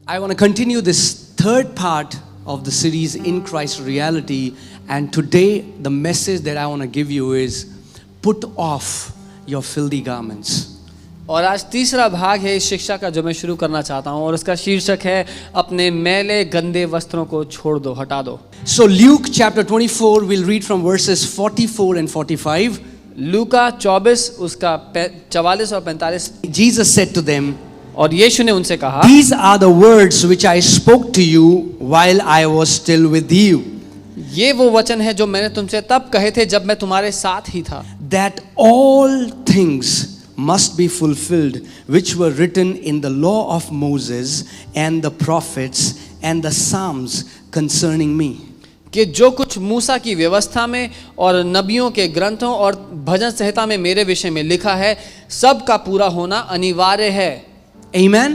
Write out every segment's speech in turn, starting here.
I want to continue this third part of the series In Christ Reality, and today the message that I want to give you is put off your filthy garments. और आज तीसरा भाग है इस शिक्षा का जो मैं शुरू करना चाहता हूँ और उसका शीर्षक है अपने मैले गंदे वस्त्रों को छोड़ दो, हटा दो. So Luke chapter 24, we'll read from verses 44 and 45. लूका 24 उसका 44 और 45. Jesus said to them, और यीशु ने उनसे कहा, These are the words which I spoke to you while I was still with you. ये वो वचन है जो मैंने तुमसे तब कहे थे जब मैं तुम्हारे साथ ही था. That all things must be fulfilled which were written in the law of Moses and the prophets and the Psalms concerning me. कि जो कुछ मूसा की व्यवस्था में और नबियों के ग्रंथों और भजन संहिता में मेरे विषय में लिखा है, सब का पूरा होना अनिवार्य है. Amen.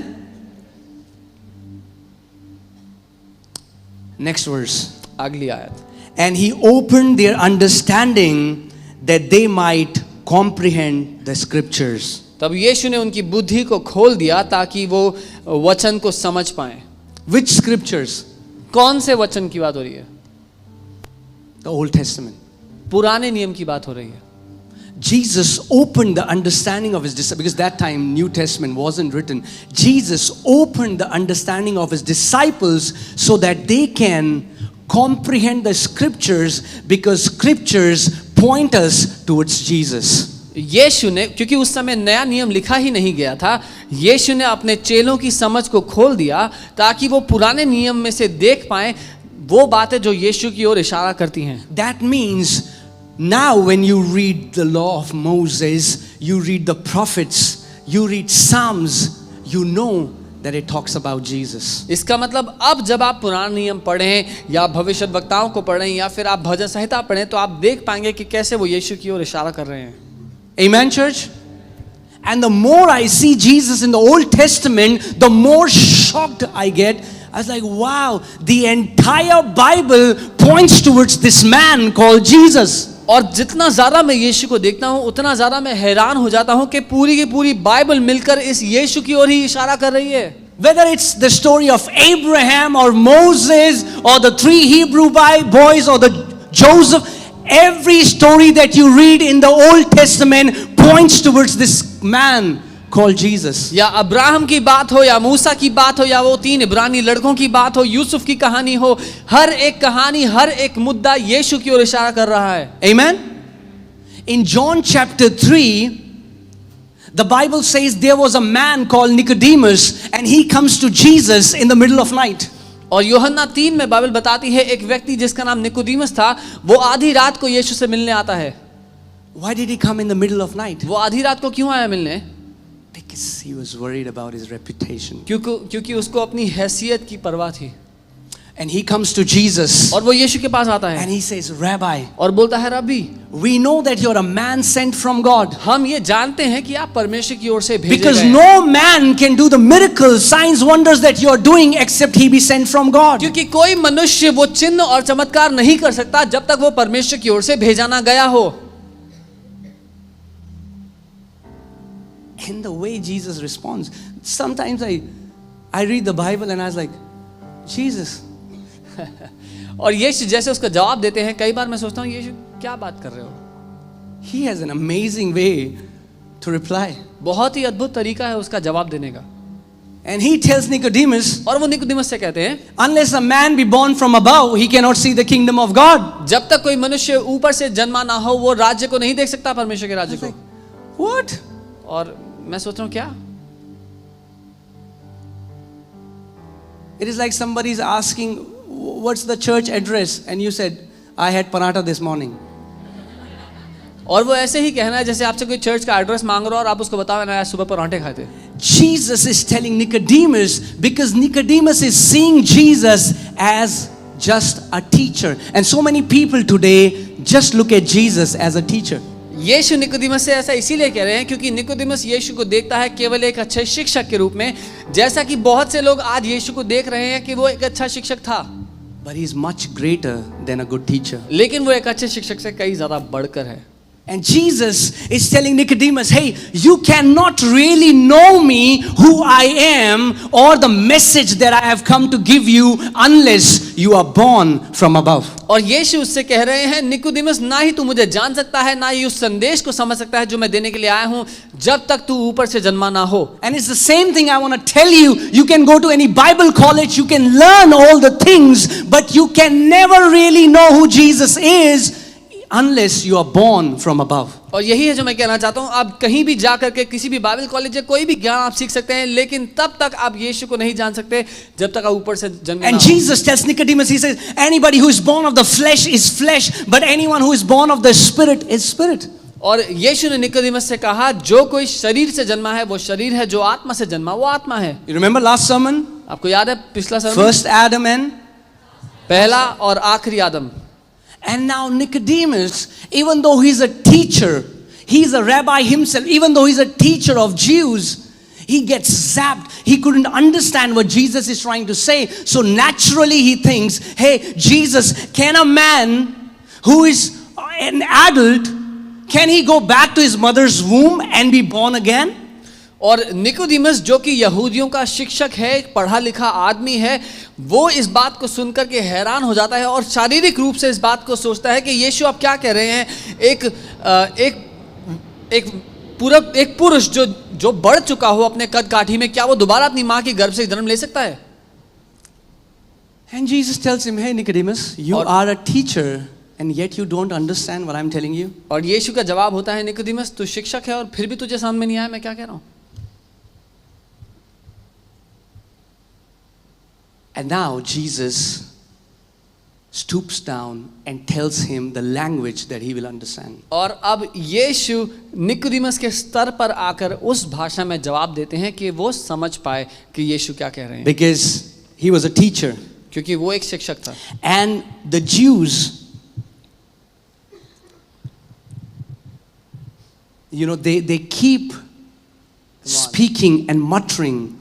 Next verse. अगली आयत. And he opened their understanding that they might comprehend the scriptures. तब यीशु ने उनकी बुद्धि को खोल दिया ताकि वो वचन को समझ पाएं. Which scriptures? कौन से वचन की बात हो रही है? The Old Testament. पुराने नियम की बात हो रही है. Jesus opened the understanding of his disciples, because that time New Testament wasn't written. Jesus opened the understanding of his disciples so that they can comprehend the scriptures, because scriptures point us towards Jesus. यीशु ने, क्योंकि उस समय नया नियम लिखा ही नहीं गया था, यीशु ने अपने चेलों की समझ को खोल दिया ताकि वो पुराने नियम में से देख पाएं वो बातें जो यीशु की ओर इशारा करती हैं. That means now when you read the law of Moses, you read the prophets, you read Psalms, you know that it talks about Jesus. इसका मतलब अब जब आप पुराना नियम पढ़ें या भविष्यद्वक्ताओं को पढ़ें या फिर आप भजन संहिता पढ़ें तो आप देख पाएंगे कि कैसे वो यीशु की ओर इशारा कर रहे हैं. Amen, church? And the more I see Jesus in the Old Testament, the more shocked I get. I was like, wow, the entire Bible points towards this man called Jesus. और जितना ज़्यादा मैं यीशु को देखता हूँ उतना ज़्यादा मैं हैरान हो जाता हूँ कि पूरी की पूरी बाइबल मिलकर इस यीशु की ओर ही इशारा कर रही है. Whether it's the story of Abraham or Moses or the three Hebrew boys or the Joseph, every story that you read in the Old Testament points towards this man called Jesus. या Abraham की बात हो या मूसा की बात हो या वो 3 इब्रानी लड़कों की बात हो, यूसुफ की कहानी हो, हर एक कहानी, हर एक मुद्दा यीशु की ओर इशारा कर रहा है. Amen. In John chapter 3, the Bible says there was a man called Nicodemus and he comes to Jesus in the middle of night. और यूहन्ना 3 में बाइबल बताती है एक व्यक्ति जिसका नाम निकोदेमुस था, वो आधी रात को यीशु से मिलने आता है. Why did he come in the middle of night? वो आधी रात को क्यों आया मिलने? Because he was worried about his reputation. क्योंकि उसको अपनी हैसियत की परवाह थी. And he comes to Jesus और वो यीशु के पास आता है and he says, Rabbi, और बोलता है, रब्बी, we know that you're a man sent from God. हम ये जानते हैं कि आप परमेश्वर की ओर से भेजे Because गए हैं. no man can do the miracles, signs, wonders that you're doing except he be sent from God. क्योंकि कोई मनुष्य वो चिन्ह और चमत्कार नहीं कर सकता जब तक वो परमेश्वर की ओर से भेजा ना गया हो. In the way Jesus responds, sometimes I read the Bible and I was like, Jesus. और यीशु जैसे उसका जवाब देते हैं, कई बार मैं सोचता हूँ यीशु क्या बात कर रहे हो. He has an amazing way to reply. बहुत ही अद्भुत तरीका है उसका जवाब देने का. And he tells Nicodemus, और वो निकोदेमुस से कहते हैं, unless a man be born from above, he cannot see the kingdom of God. जब तक कोई मनुष्य ऊपर से जन्मा ना हो वो राज्य को नहीं देख सकता, परमेश्वर के राज्य को. What? और मैं सोच रहा हूँ क्या? It is like somebody is asking, what's the church address? And you said, I had paratha this morning. और वो ऐसे ही कहना है जैसे आपसे कोई चर्च का एड्रेस मांग रहा हो और आप उसको बताओ ना आज सुबह पराठे खाए थे. Jesus is telling Nicodemus, because Nicodemus is seeing Jesus as just a teacher. And so many people today just look at Jesus as a teacher. यीशु निकोदेमुस से ऐसा इसीलिए कह रहे हैं क्योंकि निकोदेमुस यीशु को देखता है केवल एक अच्छे शिक्षक के रूप में, जैसा कि बहुत से लोग आज यीशु को देख रहे हैं कि वो एक अच्छा शिक्षक था. But he is much greater than a good teacher. लेकिन वो एक अच्छे शिक्षक से कई ज्यादा बढ़कर है. And Jesus is telling Nicodemus, hey, you cannot really know me, who I am, or the message that I have come to give you unless you are born from above. और यीशु उससे कह रहे हैं, निकोदेमस, ना ही तू मुझे जान सकता है, ना ही उस संदेश को समझ सकता है जो मैं देने के लिए आया हूं, जब तक तू ऊपर से जन्मा ना हो. And it's the same thing I want to tell you. You can go to any Bible college, you can learn all the things, but you can never really know who Jesus is unless you are born from above. और यही है जो मैं कहना चाहता हूं. आप कहीं भी जा करके किसी भी बाइबल कॉलेज या कोई भी ज्ञान आप सीख सकते हैं, लेकिन तब तक आप यीशु को नहीं जान सकते जब तक आप ऊपर से जन्मे ना And हो. Jesus tells Nicodemus, he says, anybody who is born of the flesh is flesh, but anyone who is born of the spirit is spirit. और यीशु ने निकोदेमस से कहा, जो कोई शरीर से जन्मा है वो शरीर है, जो आत्मा से जन्मा वो आत्मा है. You remember last sermon? आपको याद है पिछला सर्मन? First Adam and पहला और आखिरी आदम. And now Nicodemus, even though he's a teacher, he's a rabbi himself, even though he's a teacher of Jews, he gets zapped. He couldn't understand what Jesus is trying to say. So naturally he thinks, hey, Jesus, can a man who is an adult, can he go back to his mother's womb and be born again? और Nicodemus जो कि यहूदियों का शिक्षक है, एक पढ़ा लिखा आदमी है, वो इस बात को सुनकर के हैरान हो जाता है और शारीरिक रूप से इस बात को सोचता है कि यीशु आप क्या कह रहे हैं. एक पुरुष जो बढ़ चुका हो अपने कद काठी में, क्या वो दोबारा अपनी माँ की गर्भ से जन्म ले सकता है? And Jesus tells him, hey Nicodemus, you are a teacher and yet you don't understand what I'm telling you. और यीशु का जवाब होता है, निकोदेमस, तू शिक्षक है और फिर भी तुझे समझ में नहीं आया मैं क्या कह रहा हूँ. And now Jesus stoops down and tells him the language that he will understand. और अब यीशु निकोदेमस के स्तर पर आकर उस भाषा में जवाब देते हैं कि वो समझ पाए कि यीशु क्या कह रहे हैं. Because he was a teacher. क्योंकि वो एक शिक्षक था. And the Jews, you know, they keep speaking and muttering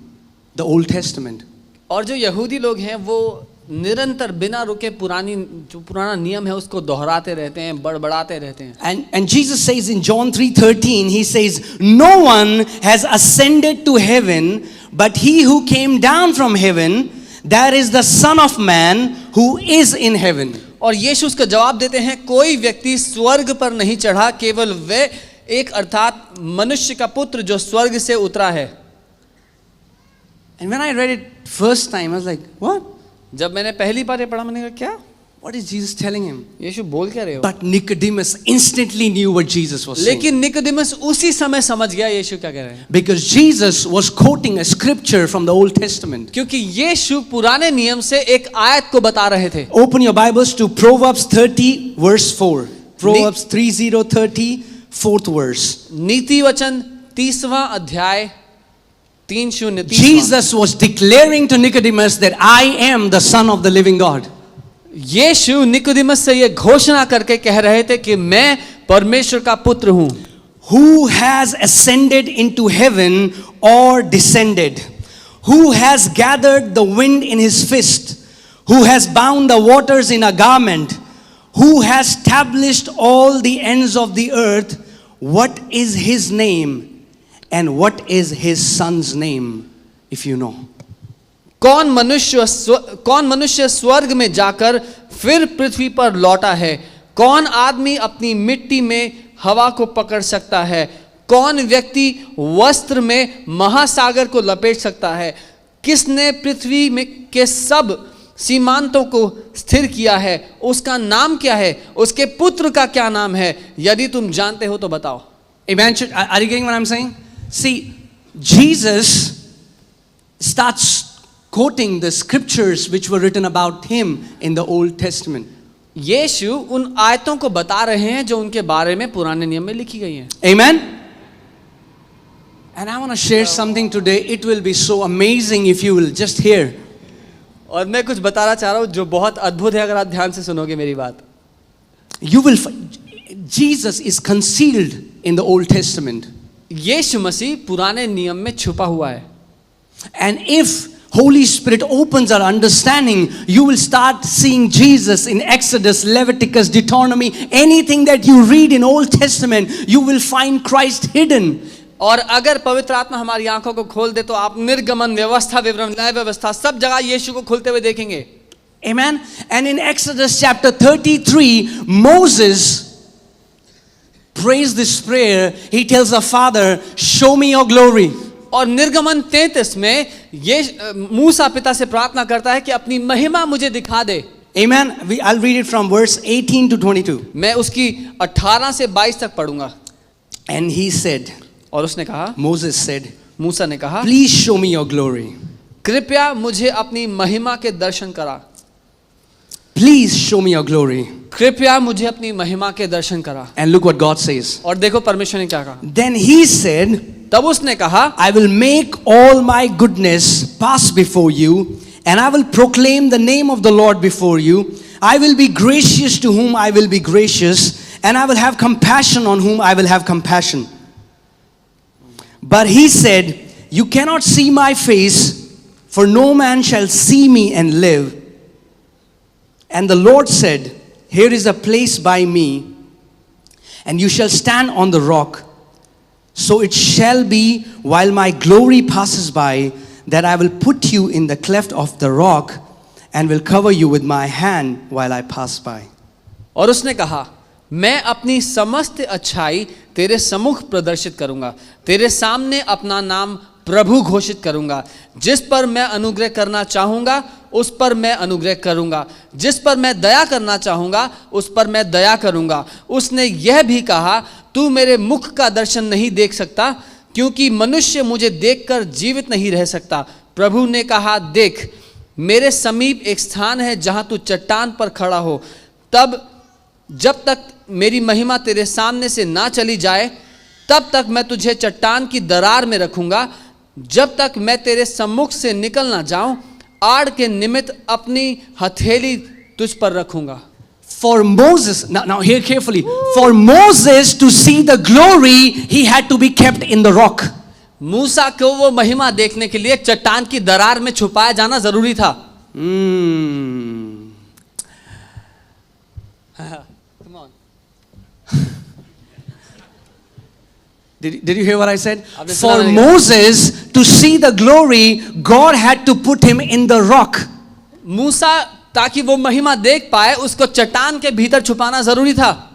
the Old Testament. और जो यहूदी लोग हैं वो निरंतर बिना रुके जो पुराना नियम है उसको दोहराते रहते हैं, बड़बड़ाते रहते हैं. And Jesus says in John 3:13, he says, no one has ascended to heaven but he who came down from heaven, that is the Son of Man who is in heaven. और यीशु उसका जवाब देते हैं, कोई व्यक्ति स्वर्ग पर नहीं चढ़ा, केवल वे एक अर्थात मनुष्य का पुत्र जो स्वर्ग से उतरा है. And when I read it first time, I was like, what? जब मैंने पहली बार ये पढ़ा, मैंने कहा क्या? What is Jesus telling him? यीशु बोल क्या रहे हो? But Nicodemus instantly knew what Jesus was saying. लेकिन निकोदेमस उसी समय समझ गया यीशु क्या कह रहे हैं. Because Jesus was quoting a scripture from the Old Testament. क्योंकि यीशु पुराने नियम से एक आयत को बता रहे थे. Open your Bibles to Proverbs 30 verse 4. Proverbs 30:30, 4th verse. नीति वचन 30वां अध्याय 3:30. Jesus was declaring to Nicodemus that I am the Son of the living God. यीशु निकोदेमस से ये घोषणा करके कह रहे थे कि मैं परमेश्वर का पुत्र हूं. Who has ascended into heaven or descended? Who has gathered the wind in his fist? Who has bound the waters in a garment? Who has established all the ends of the earth? What is his name? And what is his son's name, if you know? कौन मनुष्य स्वर्ग में जाकर फिर पृथ्वी पर लौटा है? कौन आदमी अपनी मिट्टी में हवा को पकड़ सकता है? कौन व्यक्ति वस्त्र में महासागर को लपेट सकता है? किसने पृथ्वी में के सब सीमांतों को स्थिर किया है? उसका नाम क्या है? उसके पुत्र का क्या नाम है? यदि तुम जानते हो तो बताओ. Imagine, are you getting what I'm saying? See, Jesus starts quoting the scriptures which were written about him in the Old Testament. यीशु उन आयतों को बता रहे हैं जो उनके बारे में पुराने नियम में लिखी गई हैं. Amen? And I want to share something today. It will be so amazing if you will just hear. और मैं कुछ बताना चाह रहा हूँ जो बहुत अद्भुत है, अगर आप ध्यान से सुनोगे मेरी बात. You will Jesus is concealed in the Old Testament. यीशु मसीह पुराने नियम में छुपा हुआ है. And if Holy Spirit opens our understanding, you will start seeing Jesus in Exodus, Leviticus, Deuteronomy, anything that you read in Old Testament, you will find Christ hidden. और अगर पवित्र आत्मा हमारी आंखों को खोल दे तो आप निर्गमन, व्यवस्था, विवरण, न्याय व्यवस्था सब जगह यीशु को खुलते हुए देखेंगे. Amen. And in Exodus chapter 33, Moses prays this prayer. He tells the Father, show me your glory. और निर्गमन 33 में ये मूसा पिता से प्रार्थना करता है कि अपनी महिमा मुझे दिखा दे. Amen. I'll read it from verse 18 to 22. मैं उसकी 18 से 22 तक पढ़ूंगा. And he said, और उसने कहा, Moses said, मूसा ने कहा, please show me your glory. कृपया मुझे अपनी महिमा के दर्शन करा. Please show me your glory. कृपया मुझे अपनी महिमा के दर्शन करा. And look what God says. और देखो परमेश्वर ने क्या कहा. Then he said, तब उसने कहा, I will make all my goodness pass before you, and I will proclaim the name of the Lord before you. I will be gracious to whom I will be gracious, and I will have compassion on whom I will have compassion. But he said, you cannot see my face, for no man shall see me and live. And the Lord said, here is a place by me, and you shall stand on the rock. So it shall be, while my glory passes by, that I will put you in the cleft of the rock and will cover you with my hand while I pass by. और उसने कहा, मैं अपनी समस्त अच्छाई तेरे सम्मुख प्रदर्शित करूंगा, तेरे सामने अपना नाम प्रभु घोषित करूंगा. जिस पर मैं अनुग्रह करना चाहूंगा उस पर मैं अनुग्रह करूंगा, जिस पर मैं दया करना चाहूंगा उस पर मैं दया करूंगा. उसने यह भी कहा, तू मेरे मुख का दर्शन नहीं देख सकता, क्योंकि मनुष्य मुझे देखकर जीवित नहीं रह सकता. प्रभु ने कहा, देख, मेरे समीप एक स्थान है जहां तू चट्टान पर खड़ा हो. तब जब तक मेरी महिमा तेरे सामने से ना चली जाए, तब तक मैं तुझे चट्टान की दरार में रखूंगा. जब तक मैं तेरे सम्मुख से निकल ना जाऊं, आड़ के निमित्त अपनी हथेली तुझ पर रखूंगा. For Moses, now hear carefully, for Moses to see the glory, he had to be kept in the rock. मूसा को वो महिमा देखने के लिए चट्टान की दरार में छुपाया जाना जरूरी था. Come on. Did you hear what I said? आपने सुना For नहीं? Moses to see the glory, God had to put him in the rock. मूसा ताकि वो महिमा देख पाए उसको चट्टान के भीतर छुपाना जरूरी था.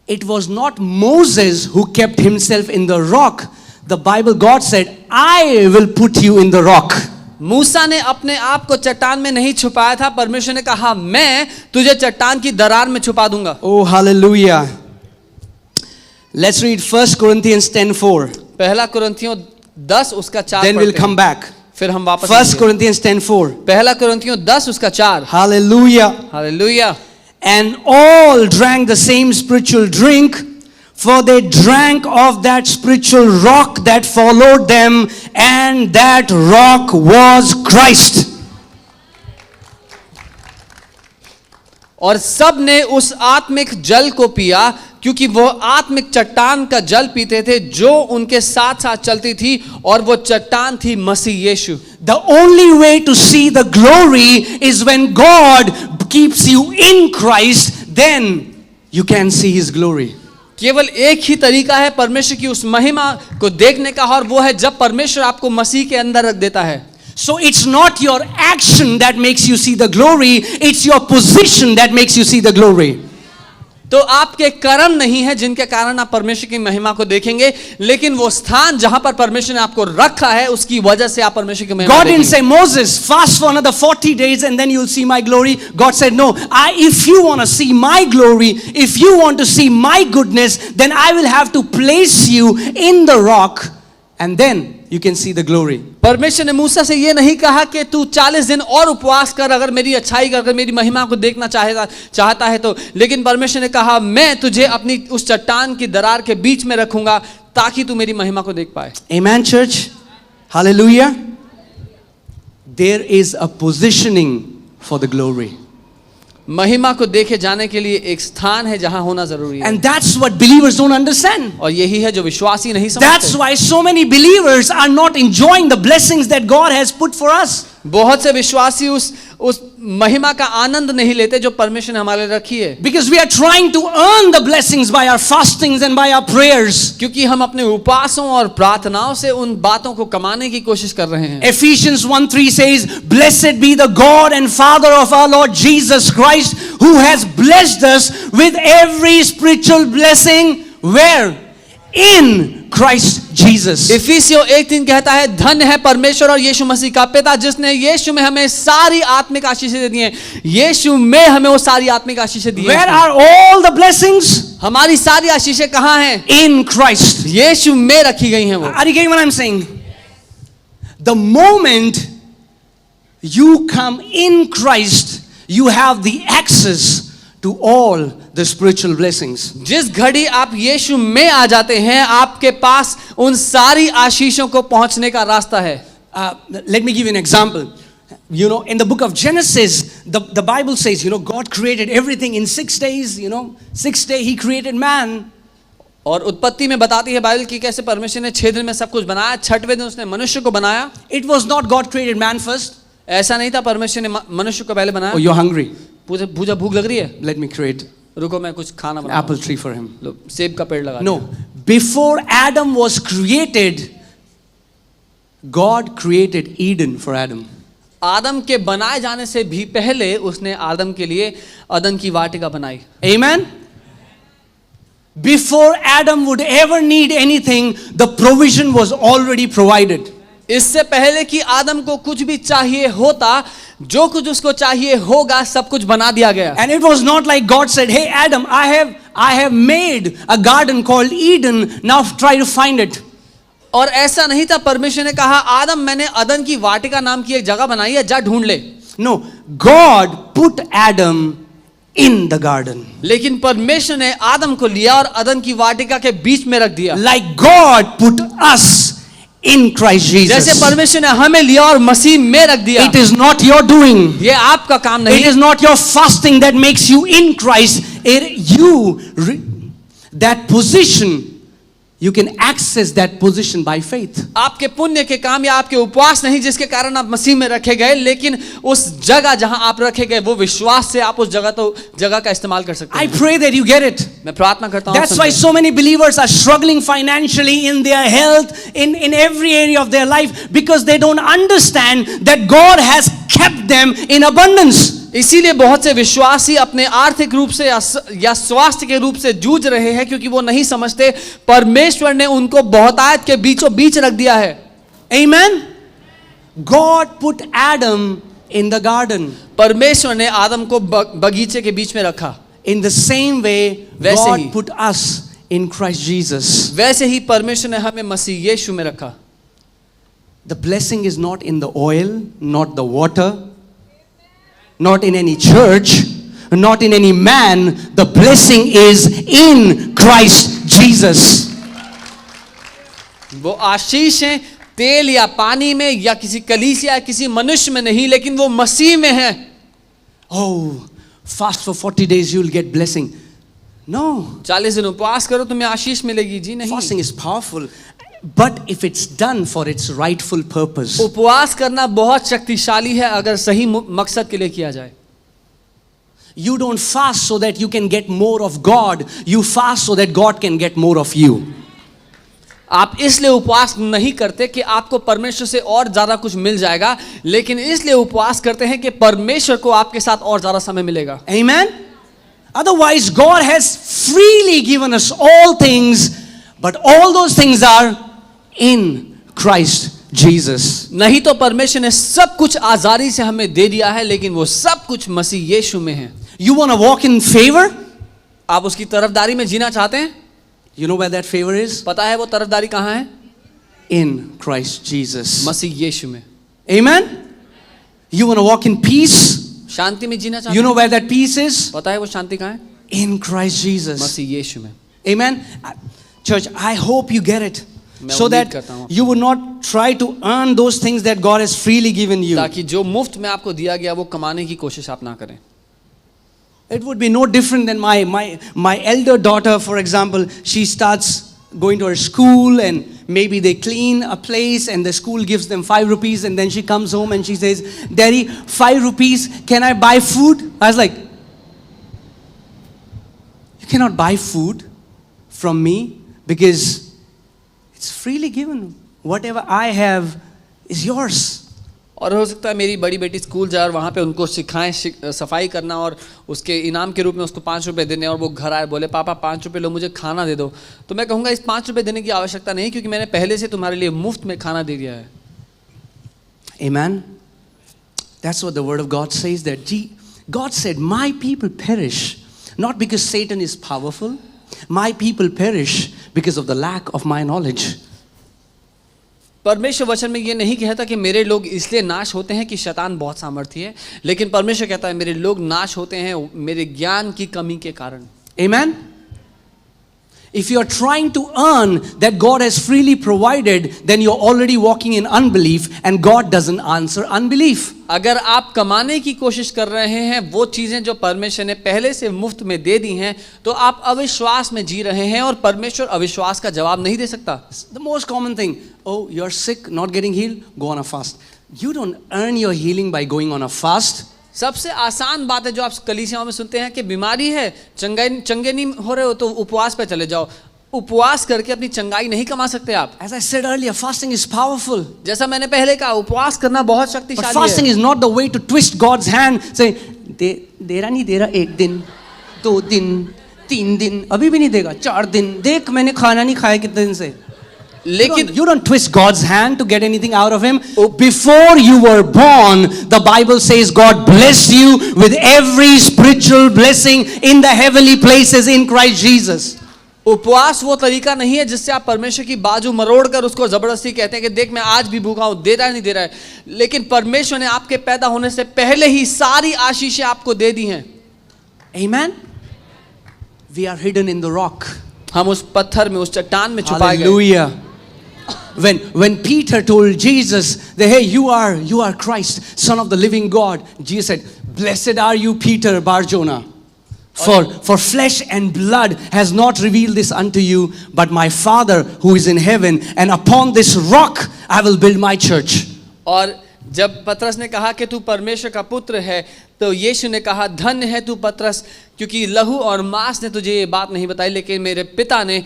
It was not Moses who kept himself in the rock. The Bible, God said, I will put you in the rock. मूसा ने अपने आप को चट्टान में नहीं छुपाया था. परमेश्वर ने कहा, मैं तुझे चट्टान की दरार में छुपा दूंगा. Oh, hallelujah. Let's read 1 Corinthians 10:4. पहला कुरिन्थियों 10 उसका 4. Then we'll come back. फिर हम वापस 1 Corinthians 10:4. पहला कुरिन्थियों 10 उसका 4. Hallelujah. Hallelujah. And all drank the same spiritual drink, for they drank of that spiritual rock that followed them, and that rock was Christ. और सब ने उस आत्मिक जल को पिया, क्योंकि वो आत्मिक चट्टान का जल पीते थे जो उनके साथ साथ चलती थी, और वो चट्टान थी मसीह यीशु. The only way to see the glory is when God keeps you in Christ, then you can see His glory. केवल एक ही तरीका है परमेश्वर की उस महिमा को देखने का, और वो है जब परमेश्वर आपको मसीह के अंदर रख देता है. So it's not your action that makes you see the glory, it's your position that makes you see the glory. तो आपके कर्म नहीं है जिनके कारण आप परमेश्वर की महिमा को देखेंगे, लेकिन वो स्थान जहां पर परमेश्वर ने आपको रखा है उसकी वजह से आप परमेश्वर की महिमा God देखेंगे. didn't say, Moses, fast for another 40 days and then you'll see my glory. God said, no, if you want to see my glory, if you want to see my goodness, then I will have to place you in the rock, and then you can see the glory. परमेश्वर ने मूसा से ये नहीं कहा कि तू 40 दिन और उपवास कर अगर मेरी अच्छाई कर, अगर मेरी महिमा को देखना चाहता है तो, लेकिन परमेश्वर ने कहा, मैं तुझे अपनी उस चट्टान की दरार के बीच में रखूंगा ताकि तू मेरी महिमा को देख पाए. Amen, church. Hallelujah. There is a positioning for the glory. महिमा को देखे जाने के लिए एक स्थान है जहां होना जरूरी है। And that's what believers don't understand. और यही है जो विश्वासी नहीं That's समझते। why so many believers are not enjoying the blessings that God has put for us. बहुत से विश्वासी उस महिमा का आनंद नहीं लेते जो परमेश्वर ने हमारे लिए रखी है। Because we are trying to earn the blessings by our fastings and by our prayers. क्योंकि हम अपने उपासों और प्रार्थनाओं से उन बातों को कमाने की कोशिश कर रहे हैं। Ephesians 1:3 says, "Blessed be the God and Father of our Lord Jesus Christ, who has blessed us with every spiritual blessing." Where? In Christ Jesus. इफिसियों 1:3 कहता है, धन्य है परमेश्वर और यीशु मसीह का पिता जिसने यीशु में हमें सारी आत्मिक आशीषें दे दी हैं। यीशु में हमें वो सारी आत्मिक आशीषें दी Where हैं। are all the blessings? हमारी सारी आशीषें कहाँ हैं? In Christ. यीशु में रखी गई हैं वो। Are you getting what I'm saying? The moment you come in Christ, you have the access to all the spiritual blessings. जिस घड़ी आप यीशु में आ जाते हैं, आपके पास उन सारी आशीषों को पहुंचने का रास्ता है। Let me give you an example. You know, in the book of Genesis, the Bible says, you know, God created everything in 6 days. You know, 6th day He created man. और उत्पत्ति में बताती है बाइबल की कैसे परमेश्वर ने 6 दिन में सब कुछ बनाया, 6वें दिन उसने मनुष्य को बनाया। It was not God created man first. ऐसा नहीं था परमेश्वर ने मनुष्य को पहले बनाया। Oh, you're hungry. पूजा भूख लग रही है, Let me create रुको मैं कुछ खाना an बनाता apple tree for him. हूं। लो, सेब का पेड़ लगा No, before Adam was created, God created Eden for Adam. आदम के बनाए जाने से भी पहले उसने आदम के लिए अदन की वाटिका बनाई। Amen? Before Adam would ever need anything, the provision was already provided. इससे पहले कि आदम को कुछ भी चाहिए होता, जो कुछ उसको चाहिए होगा सब कुछ बना दिया गया। And it was not like God said, "Hey Adam, I have made a garden called Eden, now try to find it." और ऐसा नहीं था, परमेश्वर ने कहा आदम मैंने अदन की वाटिका नाम की एक जगह बनाई है, जा ढूंढ ले। No, God put Adam in the garden. लेकिन परमेश्वर ने आदम को लिया और अदन की वाटिका के बीच में रख दिया। Like God put us in Christ जैसे Jesus. परमेश्वर ने हमें लिया और मसीह में रख दिया। It is not your doing. ये आपका काम It नहीं, is not your fasting that makes you in Christ. That position, you can access that position by faith. आपके पुण्य के काम या आपके उपवास नहीं जिसके कारण आप मसीह में रखे गए, लेकिन उस जगह जहां आप रखे गए वो विश्वास से आप उस जगह का इस्तेमाल कर सकते I हैं। pray that you get it. मैं प्रार्थना करता हूं। That's why so many believers are struggling financially in their health, in every area of their life, because they don't understand that God has kept them in abundance. इसीलिए बहुत से विश्वासी अपने आर्थिक रूप से या स्वास्थ्य के रूप से जूझ रहे हैं, क्योंकि वो नहीं समझते परमेश्वर ने उनको बहुतायत के बीचों बीच रख दिया है। Amen. God put Adam in the garden. परमेश्वर ने आदम को बगीचे के बीच में रखा। In the same way, वैसे ही। God put us in Christ Jesus. वैसे ही परमेश्वर ने हमें मसीह यीशु में रखा। The blessing is not in the oil, not the water, not in any church, not in any man. The blessing is in Christ Jesus. वो आशीषें तेल या पानी में या किसी कलीसिया या किसी मनुष्य में नहीं, लेकिन वो मसीह में है। Oh, fast for 40 days, you will get blessing. No. 40 दिन उपवास करो तुम्हें आशीष मिलेगी, जी नहीं। Fasting is powerful, but if it's done for its rightful purpose. उपवास करना बहुत शक्तिशाली है अगर सही मकसद के लिए किया जाए। You don't fast so that you can get more of God. You fast so that God can get more of you. आप इसलिए उपवास नहीं करते कि आपको परमेश्वर से और ज्यादा कुछ मिल जाएगा, लेकिन इसलिए उपवास करते हैं कि परमेश्वर को आपके साथ और ज्यादा समय मिलेगा। Amen. Otherwise, God has freely given us all things, but all those things are in Christ Jesus. नहीं तो परमेश्वर ने सब कुछ आजादी से हमें दे दिया है, लेकिन वो सब कुछ मसीह यीशु में है। You want to walk in favor? आप उसकी तरफदारी में जीना चाहते हैं? You know where that favor is? पता है वो तरफदारी कहाँ है? In Christ Jesus. मसीह यीशु में। Amen. You want to walk in peace? शांति में जीना चाहते You हैं? know where that peace is? पता है वो शांति कहाँ है? In Christ Jesus. मसीह यीशु में। Amen. Church, I hope you get it. मैं So उम्मीद that करता हूँ you would not try to earn those things that God has freely given you. ताकि जो मुफ्त में आपको दिया गया वो कमाने की कोशिश आप ना करें। It would be no different than my elder daughter, for example. She starts going to her school and maybe they clean a place and the school gives them 5 rupees and then she comes home and she says, "Daddy, 5 rupees, can I buy food?" I was like, "You cannot buy food from me because it's freely given. Whatever I have is yours." और हो सकता है मेरी बड़ी बेटी school जाए और वहाँ पे उनको सिखाएं सफाई करना और उसके इनाम के रूप में उसको 5 रुपये देने, और वो घर आए बोले, "पापा 5 रुपये लो, मुझे खाना दे दो।" तो मैं कहूँगा इस 5 रुपये देने की आवश्यकता नहीं, क्योंकि मैंने पहले से तुम्हारे लिए मुफ्त में खाना दे दिया है। Amen. That's what the word of God says, that God said, "My people perish not because Satan is powerful. My people perish because of the lack of my knowledge." परमेश्वर वचन में ये नहीं कहता कि मेरे लोग इसलिए नाश होते हैं कि शैतान बहुत सामर्थी है, लेकिन परमेश्वर कहता है मेरे लोग नाश होते हैं मेरे ज्ञान की कमी के कारण। Amen. If you are trying to earn that God has freely provided, then you're already walking in unbelief and God doesn't answer unbelief. अगर आप कमाने की कोशिश कर रहे हैं वो चीजें जो परमेश्वर ने पहले से मुफ्त में दे दी हैं, तो आप अविश्वास में जी रहे हैं और परमेश्वर अविश्वास का जवाब नहीं दे सकता। The most common thing, "Oh, you're sick, not getting healed, go on a fast." You don't earn your healing by going on a fast. सबसे आसान बात है जो आप कलीसियाओं में सुनते हैं कि बीमारी है, चंगे नहीं हो रहे हो तो उपवास पे चले जाओ। उपवास करके अपनी चंगाई नहीं कमा सकते आप। As I said earlier, fasting is powerful. जैसा मैंने पहले कहा, उपवास करना बहुत But शक्तिशाली fasting है। is not the way to twist God's hand, say, दे रहा नहीं दे रहा, 1 दिन, 2 दिन, 3 दिन, अभी भी नहीं देगा, 4 दिन, देख मैंने खाना नहीं खाया कितने दिन से। लेकिन You don't twist God's hand to get anything out of him. Before you were born, the Bible says God blessed you with every spiritual blessing in the heavenly places in Christ Jesus. उपवास वो तरीका नहीं है जिससे आप परमेश्वर की बाजू मरोड़ कर उसको जबरदस्ती कहते हैं कि देख मैं आज भी भूखा हूं, दे रहा है नहीं दे रहा है। लेकिन परमेश्वर ने आपके पैदा होने से पहले ही सारी आशीषें आपको दे दी हैं। Amen. We are hidden in the rock. हम उस पत्थर में, उस चट्टान में छुपाए गए। Hallelujah. When Peter told Jesus that, "Hey, you are Christ, Son of the living God," Jesus said, "Blessed are you, Peter Bar-Jonah. For flesh and blood has not revealed this unto you, but my Father who is in heaven, and upon this rock I will build my church." और जब पतरस ने कहा कि तू परमेश्वर का पुत्र है, तो यीशु ने कहा, "धन्य है तू पतरस, क्योंकि लहू और मांस ने तुझे ये बात नहीं बताई, लेकिन मेरे पिता ने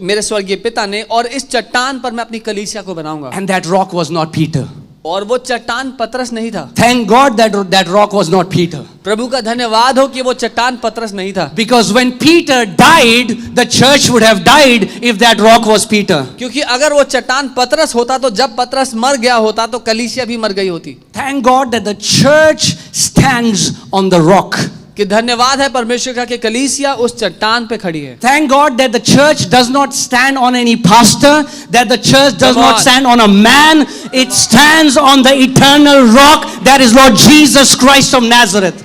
मेरे स्वर्गीय पिता ने, और इस चट्टान पर मैं अपनी कलीसिया को बनाऊंगा।" And that rock was not Peter. और वो चट्टान पतरस नहीं था। Thank God that rock was not Peter. प्रभु का धन्यवाद हो कि वो चट्टान पतरस नहीं था। Because when Peter died, the church would have died if that rock was Peter. क्योंकि अगर वो चट्टान पतरस होता तो जब पतरस मर गया होता तो कलीसिया भी मर गई होती। Thank God that the church stands on the rock. कि धन्यवाद है परमेश्वर का कि कलीसिया उस चट्टान पे खड़ी है। Thank God that the church does not stand on any pastor, that the church does Come not on. stand on a man. It stands on the eternal rock that is Lord Jesus Christ of Nazareth.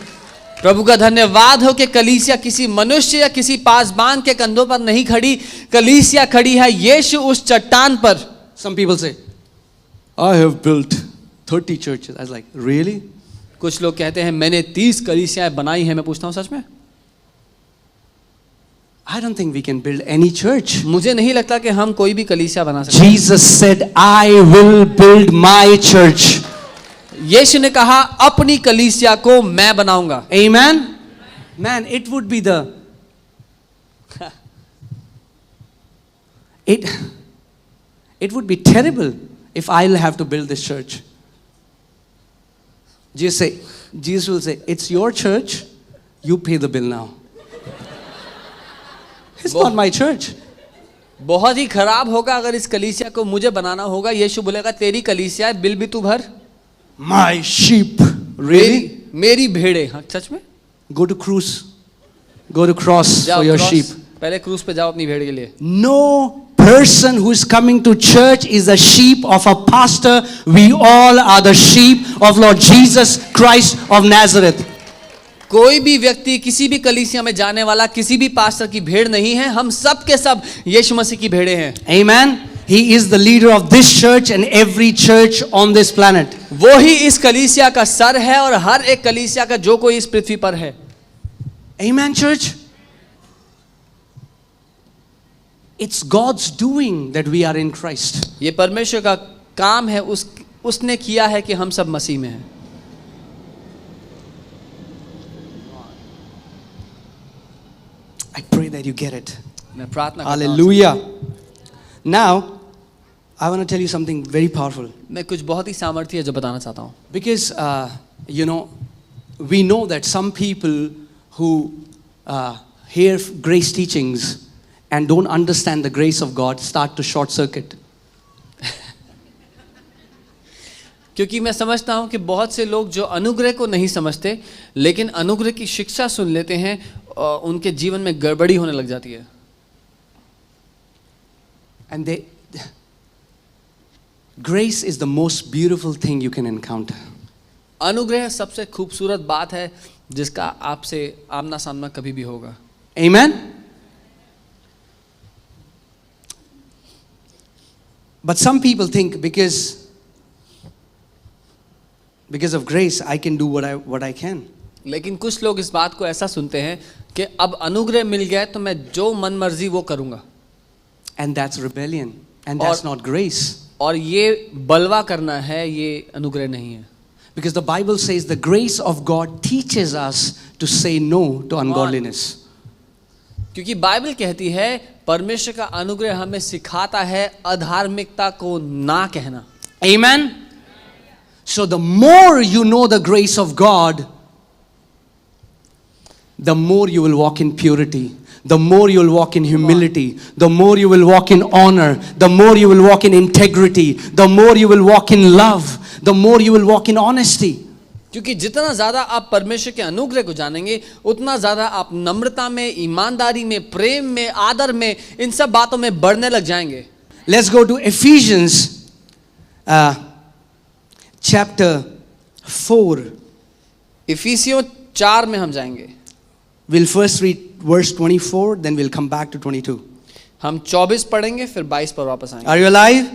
प्रभु का धन्यवाद हो कि कलीसिया किसी मनुष्य या किसी पासबान के कंधों पर नहीं खड़ी, कलीसिया खड़ी है यीशु उस चट्टान पर। Some people say, "I have built 30 churches." I was like, "Really?" कुछ लोग कहते हैं मैंने 30 कलीसियाएं बनाई हैं। मैं पूछता हूं सच में? I don't think we can build any church. मुझे नहीं लगता कि हम कोई भी कलीसिया बना सकते। Jesus said, "I will build my church." यीशु ने कहा अपनी कलीसिया को मैं बनाऊंगा। Amen. Man, it would be it would be terrible if I'll have to build this church. Jesus will say, "It's your church, you pay the bill now." It's not my church. बहुत ही खराब होगा अगर इस कलीसिया को मुझे बनाना होगा। यीशु बोलेगा तेरी कलीसिया है, बिल भी तू भर। My sheep. Really? मेरी भेड़े। हाँ सच में? Go to cruise. Go to cross जाओ for your क्रॉस- sheep. पहले क्रूज पे जाओ अपनी भेड़ के लिए। No person who is coming to church is a sheep of a pastor. We all are the sheep of Lord Jesus Christ of Nazareth. कोई भी व्यक्ति किसी भी कलीसिया में जाने वाला किसी भी पास्टर की भेड़ नहीं है। हम सब के सब यीशु मसीह की भेड़े हैं। Amen. He is the leader of this church and every church on this planet. वो ही इस कलीसिया का सर है और हर एक कलीसिया का जो कोई इस पृथ्वी पर है। Amen, church? It's God's doing that we are in Christ. ये परमेश्वर का काम है, उसने किया है कि हम सब मसीह में हैं. I pray that you get it. मैं प्रार्थना करता हूं. Hallelujah. Now, I want to tell you something very powerful. मैं कुछ बहुत ही सामर्थ्य है जो बताना चाहता हूँ. Because, we know that some people who hear grace teachings and don't understand the grace of God start to short circuit. क्योंकि मैं समझता हूँ कि बहुत से लोग जो अनुग्रह को नहीं समझते लेकिन अनुग्रह की शिक्षा सुन लेते हैं, उनके जीवन में गड़बड़ी होने लग जाती है. And grace is the most beautiful thing you can encounter. अनुग्रह सबसे खूबसूरत बात है जिसका आपसे आमना सामना कभी भी होगा. Amen? But some people think because of grace I can do what I can. लेकिन कुछ लोग इस बात को ऐसा सुनते हैं कि अब अनुग्रह मिल गया है तो मैं जो मन मर्जी वो करूंगा. And that's rebellion. And that's not grace. और ये बलवा करना है, ये अनुग्रह नहीं है. Because the Bible says the grace of God teaches us to say no to ungodliness. क्योंकि बाइबल कहती है परमेश्वर का अनुग्रह हमें सिखाता है अधार्मिकता को ना कहना. Amen? So the more you know the grace of God, the more you will walk in purity. The more you will walk in humility, the more you will walk in honor, the more you will walk in integrity, the more you will walk in love, the more you will walk in honesty. क्योंकि जितना ज़्यादा आप परमेश्वर के अनुग्रह को जानेंगे उतना ज़्यादा आप नम्रता में, ईमानदारी में, प्रेम में, आदर में, इन सब बातों में बढ़ने लग जाएंगे. Let's go to Ephesians chapter 4. इफिसियों 4 में हम जाएंगे. We'll first read verse 24, then we'll come back to 22. हम 24 पढ़ेंगे फिर 22 पर वापस आएंगे. Are you alive?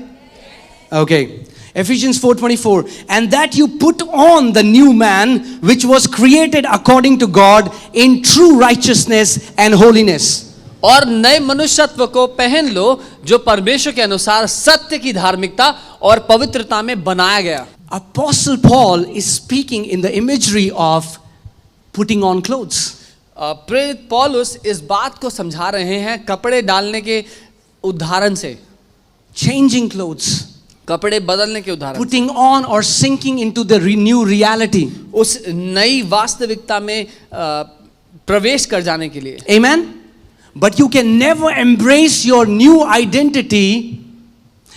Okay. Ephesians 4:24. And that you put on the new man which was created according to God in true righteousness and holiness. और नए मनुष्यत्व को पहन लो जो परमेश्वर के अनुसार सत्य की धार्मिकता और पवित्रता में बनाया गया. Apostle Paul is speaking in the imagery of putting on clothes. प्रेरित पौलुस इस बात को समझा रहे हैं कपड़े डालने के उदाहरण से. Changing clothes. कपड़े बदलने के उदाहरण. Putting on or sinking into the new reality. उस नई वास्तविकता में प्रवेश कर जाने के लिए. Amen? But you can never embrace your new identity.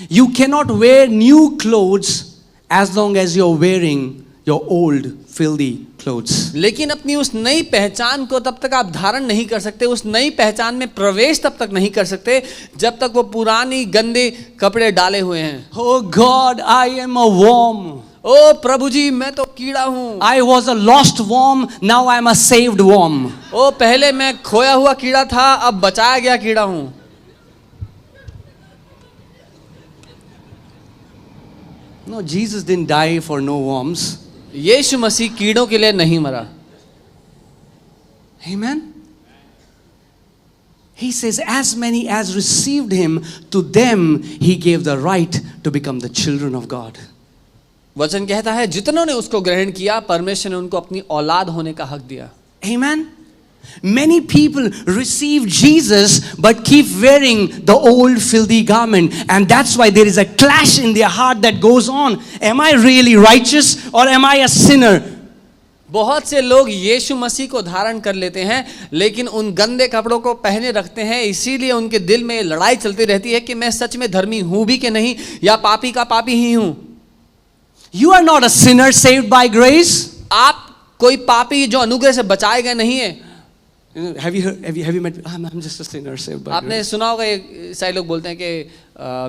You cannot wear new clothes as long as you're wearing your old filthy clothes. लेकिन अपनी उस नई पहचान को तब तक आप धारण नहीं कर सकते, उस नई पहचान में प्रवेश तब तक नहीं कर सकते जब तक वो पुरानी गंदे कपड़े डाले हुए हैं. Oh God, I am a worm. ओ प्रभु जी मैं तो कीड़ा हूँ. I was a lost worm, now I am a saved worm. ओ पहले मैं खोया हुआ कीड़ा था, अब बचाया गया कीड़ा हूँ. No, Jesus didn't die for no worms. यीशु मसीह कीड़ों के लिए नहीं मरा. Amen? He says, as many as received him, to them he gave the right to become the children of God. वचन कहता है जितनों ने उसको ग्रहण किया परमेश्वर ने उनको अपनी औलाद होने का हक दिया. Amen? Many people receive Jesus but keep wearing the old filthy garment, and that's why there is a clash in their heart that goes on. Am I really righteous or am I a sinner? बहुत से लोग यीशु मसीह को धारण कर लेते हैं लेकिन उन गंदे कपड़ों को पहने रखते हैं, इसीलिए उनके दिल में लड़ाई चलती रहती है कि मैं सच में धर्मी हूं भी कि नहीं या पापी का पापी ही हूं. You are not a sinner saved by grace. आप कोई पापी जो अनुग्रह से बचाए गए नहीं है. Have you met? I'm just a sinner saved by आपने grace. सुना होगा सारे लोग बोलते हैं कि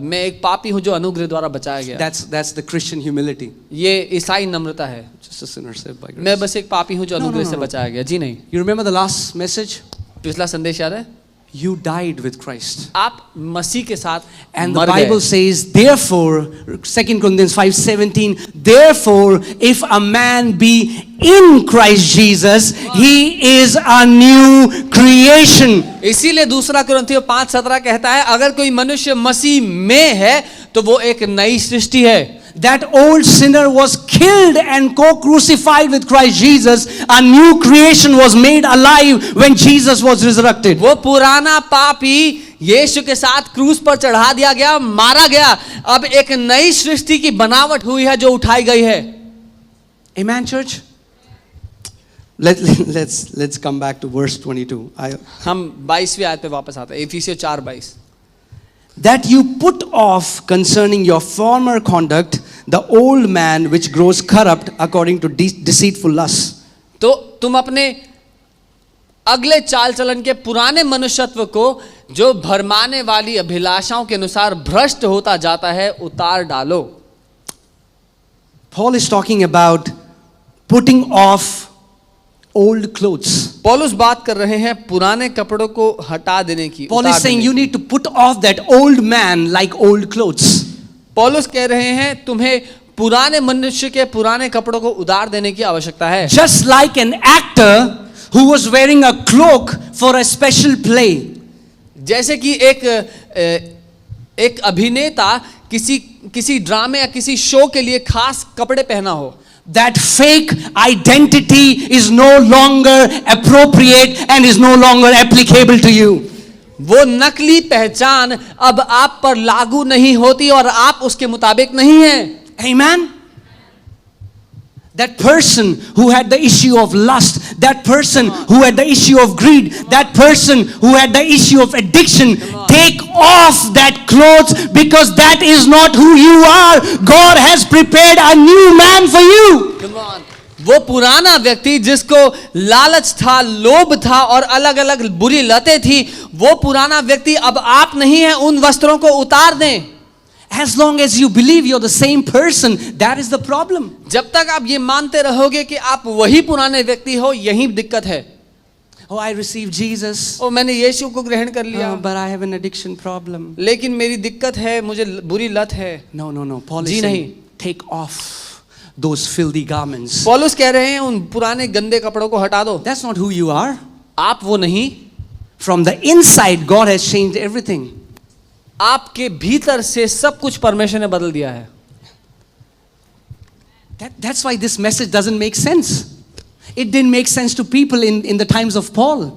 मैं एक पापी हूं जो अनुग्रह द्वारा बचाया गया. That's the Christian humility. ये ईसाई नम्रता है. Just a sinner saved by grace. मैं बस एक पापी हूं जो अनुग्रह से बचाया गया. जी नहीं. You remember the last message? पिछला संदेश याद है? You died with Christ. आप मसीह के साथ And the मर Bible गए। says, therefore, 2 Corinthians 5:17, therefore, if a man be in Christ Jesus, he is a new creation. इसीलिए दूसरा कुरिन्थियों 5:17 कहता है, अगर कोई मनुष्य मसीह में है तो वो एक नई सृष्टि है। That old sinner was killed and co-crucified with Christ Jesus. A new creation was made alive when Jesus was resurrected. वो पुराना पापी यीशु के साथ क्रूस पर चढ़ा दिया गया, मारा गया। अब एक नई सृष्टि की बनावट हुई है जो उठाई गई है। Amen, church? Let's come back to verse 22. हम 22वीं आयत पे वापस आते हैं, इफिसियों 4:22। That you put off concerning your former conduct the old man which grows corrupt according to deceitful lusts. तो तुम अपने अगले चाल चलन के पुराने मनुष्यत्व को जो भरमाने वाली अभिलाषाओं के अनुसार भ्रष्ट होता जाता है उतार डालो। Paul is talking about putting off old clothes. पौलुस बात कर रहे हैं पुराने कपड़ों को हटा देने की। Paul उतार is saying देने you की। need to put off that old man like old clothes. पौलुस कह रहे हैं तुम्हें पुराने मनुष्य के पुराने कपड़ों को उतार देने की आवश्यकता है। Just like an actor who was wearing a cloak for a special play. जैसे कि एक अभिनेता किसी ड्रामे या किसी शो के लिए खास कपड़े पहना हो। That fake identity is no longer appropriate and is no longer applicable to you. वो नकली पहचान अब आप पर लागू नहीं होती और आप उसके मुताबिक नहीं हैं। Amen? That person who had the issue of lust, that person who had the issue of greed, that person who had the issue of addiction, take off that clothes because that is not who you are. God has prepared a new man for you. Come on. वो पुराना व्यक्ति जिसको लालच था, लोभ था और अलग अलग बुरी लतें थी, वो पुराना व्यक्ति अब आप नहीं है, उन वस्त्रों को उतार दें। As long as you believe you're the same person, that is the problem. जब तक आप ये मानते रहोगे कि आप वही पुराने व्यक्ति हो, यही दिक्कत है। Oh, I received Jesus. ओ मैंने यीशु को ग्रहण कर लिया, But I have an addiction problem. लेकिन मेरी दिक्कत है, मुझे बुरी लत है। No. Paul is ji saying, take off those filthy garments. पौलुस कह रहे हैं उन पुराने गंदे कपड़ों को हटा दो। That's not who you are. आप वो नहीं। From the inside, God has changed everything. आपके भीतर से सब कुछ परमेश्वर ने बदल दिया है। That's why this message doesn't make sense. It didn't make sense to people in the times of Paul.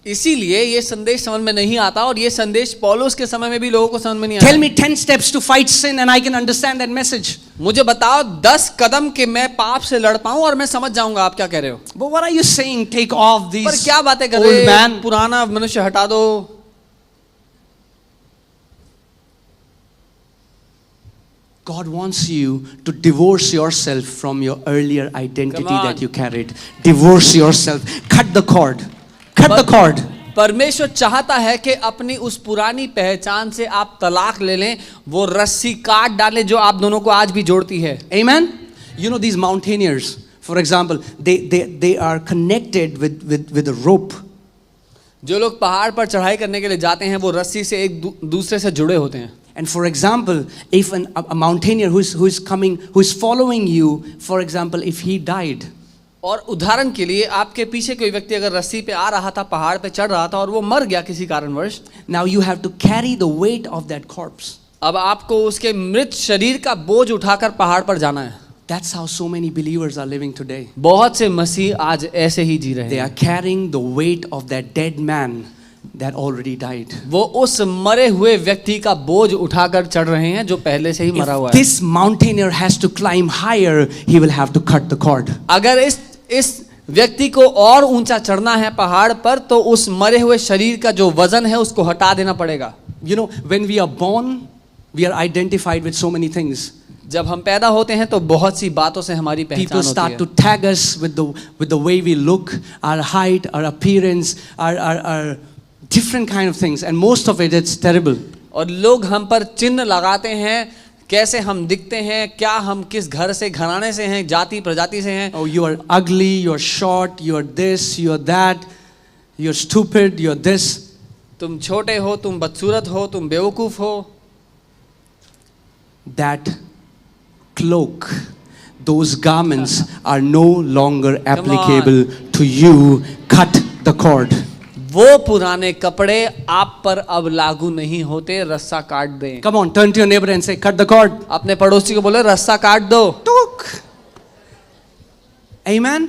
इसीलिए ये संदेश समझ में नहीं आता और ये संदेश पौलुस के समय में भी लोगों को समझ में नहीं Tell आता। me 10 steps to fight sin and I can understand that message. मुझे बताओ 10 कदम के मैं पाप से लड़ पाऊं और मैं समझ जाऊंगा आप क्या कह रहे हो। But what are you saying? Take off पर these क्या बातें कर old रहे man. हो? पुराना मनुष्य हटा दो। God wants you to divorce yourself from your earlier identity Come on. that you carried. Divorce yourself. Cut the cord. Cut the cord. परमेश्वर चाहता है कि अपनी उस पुरानी पहचान से आप तलाक ले लें, वो रस्सी काट डालें जो आप दोनों को आज भी जोड़ती है। Amen? You know these mountaineers, for example, they are connected with a rope. जो लोग पहाड़ पर चढ़ाई करने के लिए जाते हैं वो रस्सी से एक दूसरे से जुड़े होते हैं। And for example, if a mountaineer who is following you, for example, if he died, और उदाहरण के लिए आपके पीछे कोई व्यक्ति अगर रस्सी पे आ रहा था, पहाड़ पे चढ़ रहा था और वो मर गया किसी कारणवश, now you have to carry the weight of that corpse. अब आपको उसके मृत शरीर का बोझ उठाकर पहाड़ पर जाना है। That's how so many believers are living today. बहुत से मसीह आज ऐसे ही जी रहे They हैं। are carrying the weight of that dead man that already died. वो उस मरे हुए व्यक्ति का बोझ उठाकर चढ़ रहे हैं जो पहले से ही मरा हुआ If है। this mountaineer has to climb higher, he will have to cut the cord. अगर इस व्यक्ति को और ऊंचा चढ़ना है पहाड़ पर तो उस मरे हुए शरीर का जो वजन है उसको हटा देना पड़ेगा। You know, when we are born, we are identified with so many things. जब हम पैदा होते हैं तो बहुत सी बातों से हमारी People पहचान start होती to है। tag us with the way we look, our height, our appearance, our different kind of things, and most of it's terrible. और लोग हम पर चिन्ह लगाते हैं, कैसे हम दिखते हैं, क्या हम किस घर से घराने से हैं, जाति प्रजाति से हैं। Oh, you are ugly, you are short, you are this, you are that, you're stupid, you're this. तुम छोटे हो, तुम बदसूरत हो, तुम बेवकूफ हो, that cloak, those garments are no longer applicable to you. Cut the cord. वो पुराने कपड़े आप पर अब लागू नहीं होते, रस्सा काट दें। Come on, turn to your neighbor and say, cut the cord. अपने पड़ोसी को बोले रस्सा काट दो। Took. Amen.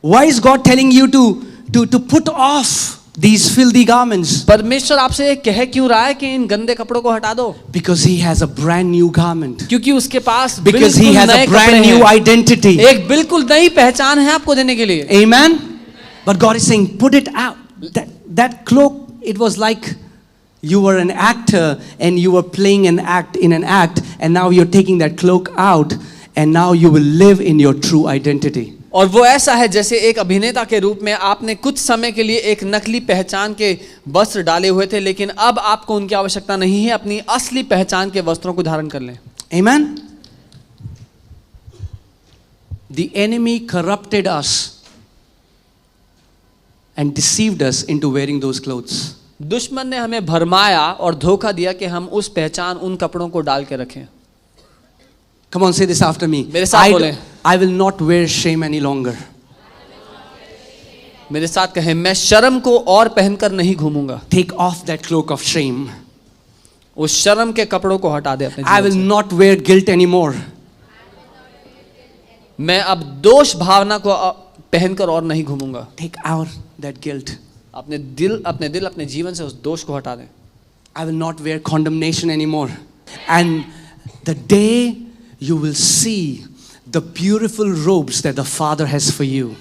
Why is God telling you to put off these filthy garments? परमेश्वर आपसे ये कह क्यों रहा है कि इन गंदे कपड़ों को हटा दो? Because he has a brand new garment. क्योंकि उसके पास Because he बिल्कुल has नए a कपड़े brand new हैं। identity. एक बिल्कुल नई पहचान है आपको देने के लिए। Amen. But God is saying, put it out. That cloak, it was like you were an actor and you were playing an act in an act, and now you're taking that cloak out, and now you will live in your true identity. और वो ऐसा है जैसे एक अभिनेता के रूप में आपने कुछ समय के लिए एक नकली पहचान के वस्त्र डाले हुए थे, लेकिन अब आपको उनकी आवश्यकता नहीं है, अपनी असली पहचान के वस्त्रों को धारण कर लें। Amen. The enemy corrupted us and deceived us into wearing those clothes. दुश्मन ने हमें भरमाया और धोखा दिया कि हम उस पहचान, उन कपड़ों को डाल के रखें। Come on, say this after me. मेरे साथ बोलें। I will not wear shame any longer. मेरे साथ कहें, मैं शर्म को और पहनकर नहीं घूमूंगा। Take off that cloak of shame. उस शर्म के कपड़ों को हटा दे अपने I जीवन will से। not wear guilt anymore. मैं अब दोष भावना को पहनकर और नहीं घूमूंगा। Take out that guilt. अपने दिल अपने जीवन से उस दोष को हटा दें। I will not wear condemnation anymore. And the day you will see the beautiful robes that the Father has for you.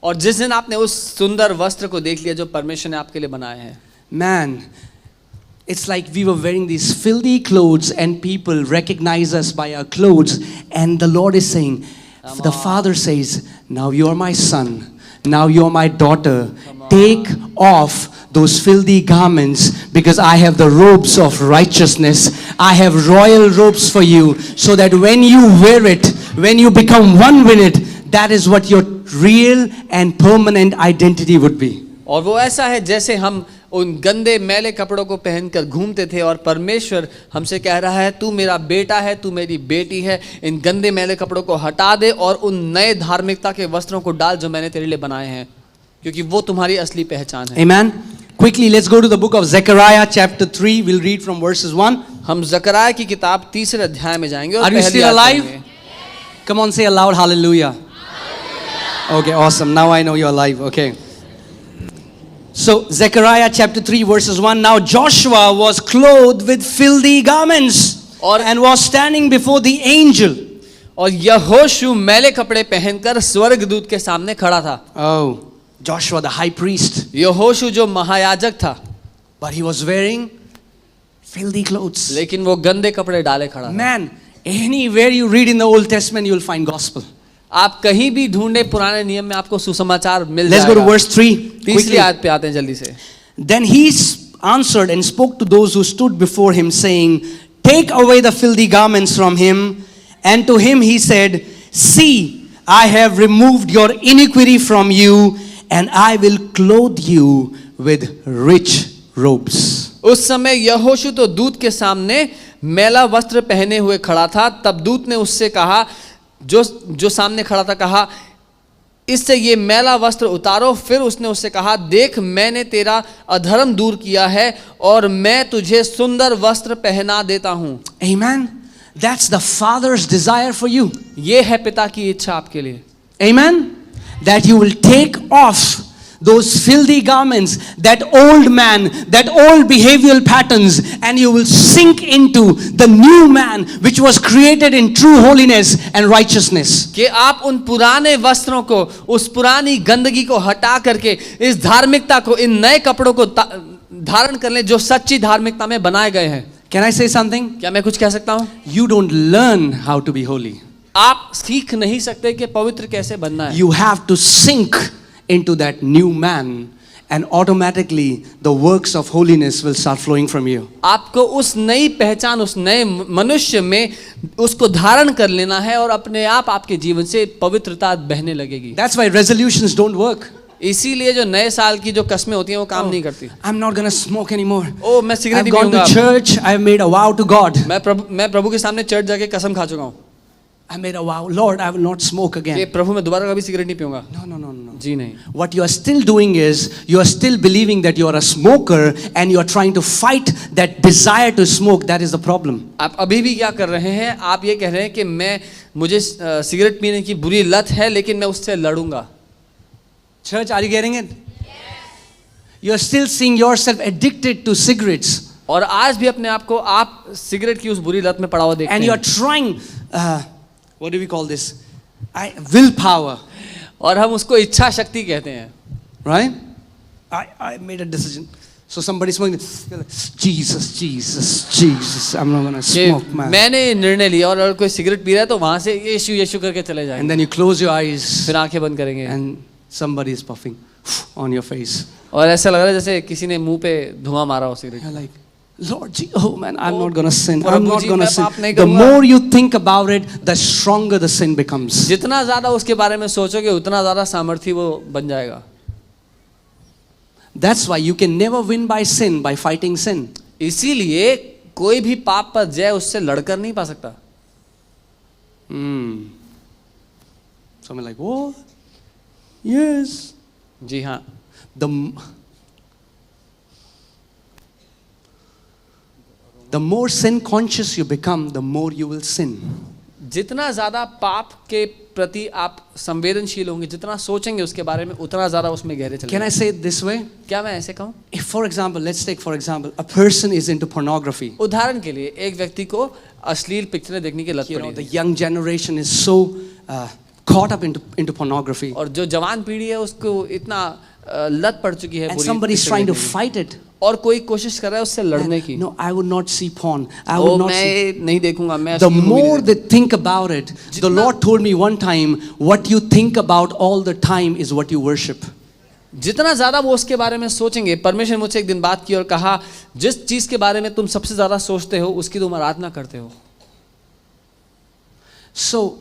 और जिस दिन आपने उस सुंदर वस्त्र को देख लिया जो परमेश्वर ने आपके लिए बनाए हैं, Man, it's like we were wearing these filthy clothes and people recognize us by our clothes, and the Lord is saying, the Father says, now you are my son, now you are my daughter. Take off those filthy garments, because I have the robes of righteousness. I have royal robes for you, so that when you wear it, when you become one with it, that is what your real and permanent identity would be. और वो ऐसा है जैसे हम उन गंदे मैले कपड़ों को पहनकर घूमते थे, और परमेश्वर हमसे कह रहा है, तू मेरा बेटा है, तू मेरी बेटी है, इन गंदे मैले कपड़ों को हटा दे और उन नए धार्मिकता के वस्त्रों को डाल जो मैंने तेरे लिए बनाए हैं, क्योंकि वो तुम्हारी असली पहचान है। Amen. Quickly, let's go to the book of Zechariah chapter 3. We'll read from verses 1. हम ज़करिया की किताब 3 अध्याय में जाएंगे और Are you पहली still आयत alive? पढ़ेंगे। Come on, say a loud hallelujah. Okay, awesome. Now I know you're alive. Okay. So, Zechariah chapter 3 verses 1. Now Joshua was clothed with filthy garments and was standing before the angel. और यहोशू मैले कपड़े पहनकर स्वर्गदूत के सामने खड़ा था। Oh, Joshua the high priest. यहोशू जो महायाजक था, But he was wearing filthy clothes. लेकिन वो गंदे कपड़े डाले खड़ा था। Man, anywhere you read in the Old Testament, you'll find gospel. आप कहीं भी ढूंढे पुराने नियम में आपको सुसमाचार मिल Let's go to जाएगा। verse 3. तीसरी quickly. आयत पे आते हैं जल्दी से। Then he answered and spoke to those who stood before him, saying, Take away the filthy garments from him. And to him he said, See, I have removed your iniquity from you, and I will clothe you with rich robes. उस समय यहोशू तो दूत के सामने मैला वस्त्र पहने हुए खड़ा था। तब दूत ने उससे कहा, जो सामने खड़ा था, कहा, इससे ये मैला वस्त्र उतारो। फिर उसने उससे कहा, देख, मैंने तेरा अधर्म दूर किया है और मैं तुझे सुंदर वस्त्र पहना देता हूं। Amen. That's the Father's desire for you. ये है पिता की इच्छा आपके लिए। Amen. That you will take off those filthy garments, that old man, that old behavioral patterns, and you will sink into the new man which was created in true holiness and righteousness. कि आप उन पुराने वस्त्रों को, उस पुरानी गंदगी को हटा करके इस धार्मिकता को, इन नए कपड़ों को धारण कर लें जो सच्ची धार्मिकता में बनाए गए हैं। Can I say something? क्या मैं कुछ कह सकता हूं? You don't learn how to be holy. आप सीख नहीं सकते कि पवित्र कैसे बनना है। You have to sink into that new man, and automatically the works of holiness will start flowing from you. आपको उस नई पहचान, उस नए मनुष्य में उसको धारण कर लेना है और अपने आप आपके जीवन से पवित्रता बहने लगेगी। That's why resolutions don't work. इसीलिए जो नए साल की जो कस्में होती हैं वो काम नहीं करती। I'm not gonna smoke anymore. ओ मैं सिगरेट I've नहीं gone to पीऊंगा। church. I've made a vow to God. मैं प्रभु के सामने चर्च जाके कसम खा चुका हूँ I made a vow, Lord, I will not smoke कि again. प्रभु मैं दोबारा कभी सिगरेट नहीं पीऊंगा। No, no, no, no. जी नहीं। What you are still doing is you are still believing that you are a smoker and you are trying to fight that desire to smoke. That is the problem. आप अभी भी क्या कर रहे हैं? आप ये कह रहे हैं कि मुझे सिगरेट पीने की बुरी लत है लेकिन मैं उससे लड़ूंगा। Church, are you getting it? You are still seeing yourself addicted to cigarettes. और आज भी अपने आप को आप सिगरेट की उस बुरी लत में पड़ा हुआ देखते And you हैं। are trying, what do we call this? Willpower. और हम उसको इच्छा शक्ति कहते हैं। Right? I made a decision. So somebody smoking, Jesus, Jesus, Jesus, I'm not gonna कि smoke, man. मैंने निर्णय लिया और अगर कोई सिगरेट पी रहा है तो वहां से यीशु यीशु करके चले And जाएंगे। then you close your eyes फिर आंखें बंद करेंगे and somebody is puffing on your face. और ऐसा लग रहा है जैसे किसी ने मुंह पे धुआं मारा हो cigarette. You're like, Lord, oh man, I'm not gonna sin. प्रभु I'm not जी, gonna मैं sin. पाप नहीं The करूंगा। more you think about it, the stronger the sin becomes. जितना ज्यादा उसके बारे में सोचोगे उतना ज्यादा सामर्थ्य वो बन जाएगा। That's why you can never win by sin, by fighting sin. इसीलिए कोई भी पाप पर जय उससे लड़कर नहीं पा सकता। So I'm like, what? Yes. जी हाँ। The more sin conscious you become, the more you will sin. जितना ज्यादा पाप के प्रति आप संवेदनशील होंगे, जितना सोचेंगे उसके बारे में उतना ज्यादा उसमें गहरे चले Can I say it this way? क्या मैं ऐसे कहूँ? If, for example, let's take for example, a person is into pornography. उदाहरण के लिए एक व्यक्ति को अश्लील पिक्चरें देखने की लत You know, पड़ी the है young generation is so caught up into pornography. और जो जवान पीढ़ी है उसको इतना लत पड़ चुकी है And बुरी somebody is picture trying to देखने की। fight it. और कोई कोशिश कर रहा है उससे लड़ने की। No, I would not see porn. I O would not see. मैं नहीं देखूंगा, मैं The अश्लील मूवी more नहीं they think about it, the Lord told me one time, what you think about all the time is what you worship. जितना ज्यादा वो उसके बारे में सोचेंगे, परमेश्वर मुझसे एक दिन बात की और कहा जिस चीज के बारे में तुम सबसे ज्यादा सोचते हो उसकी तुम आराधना करते हो। So,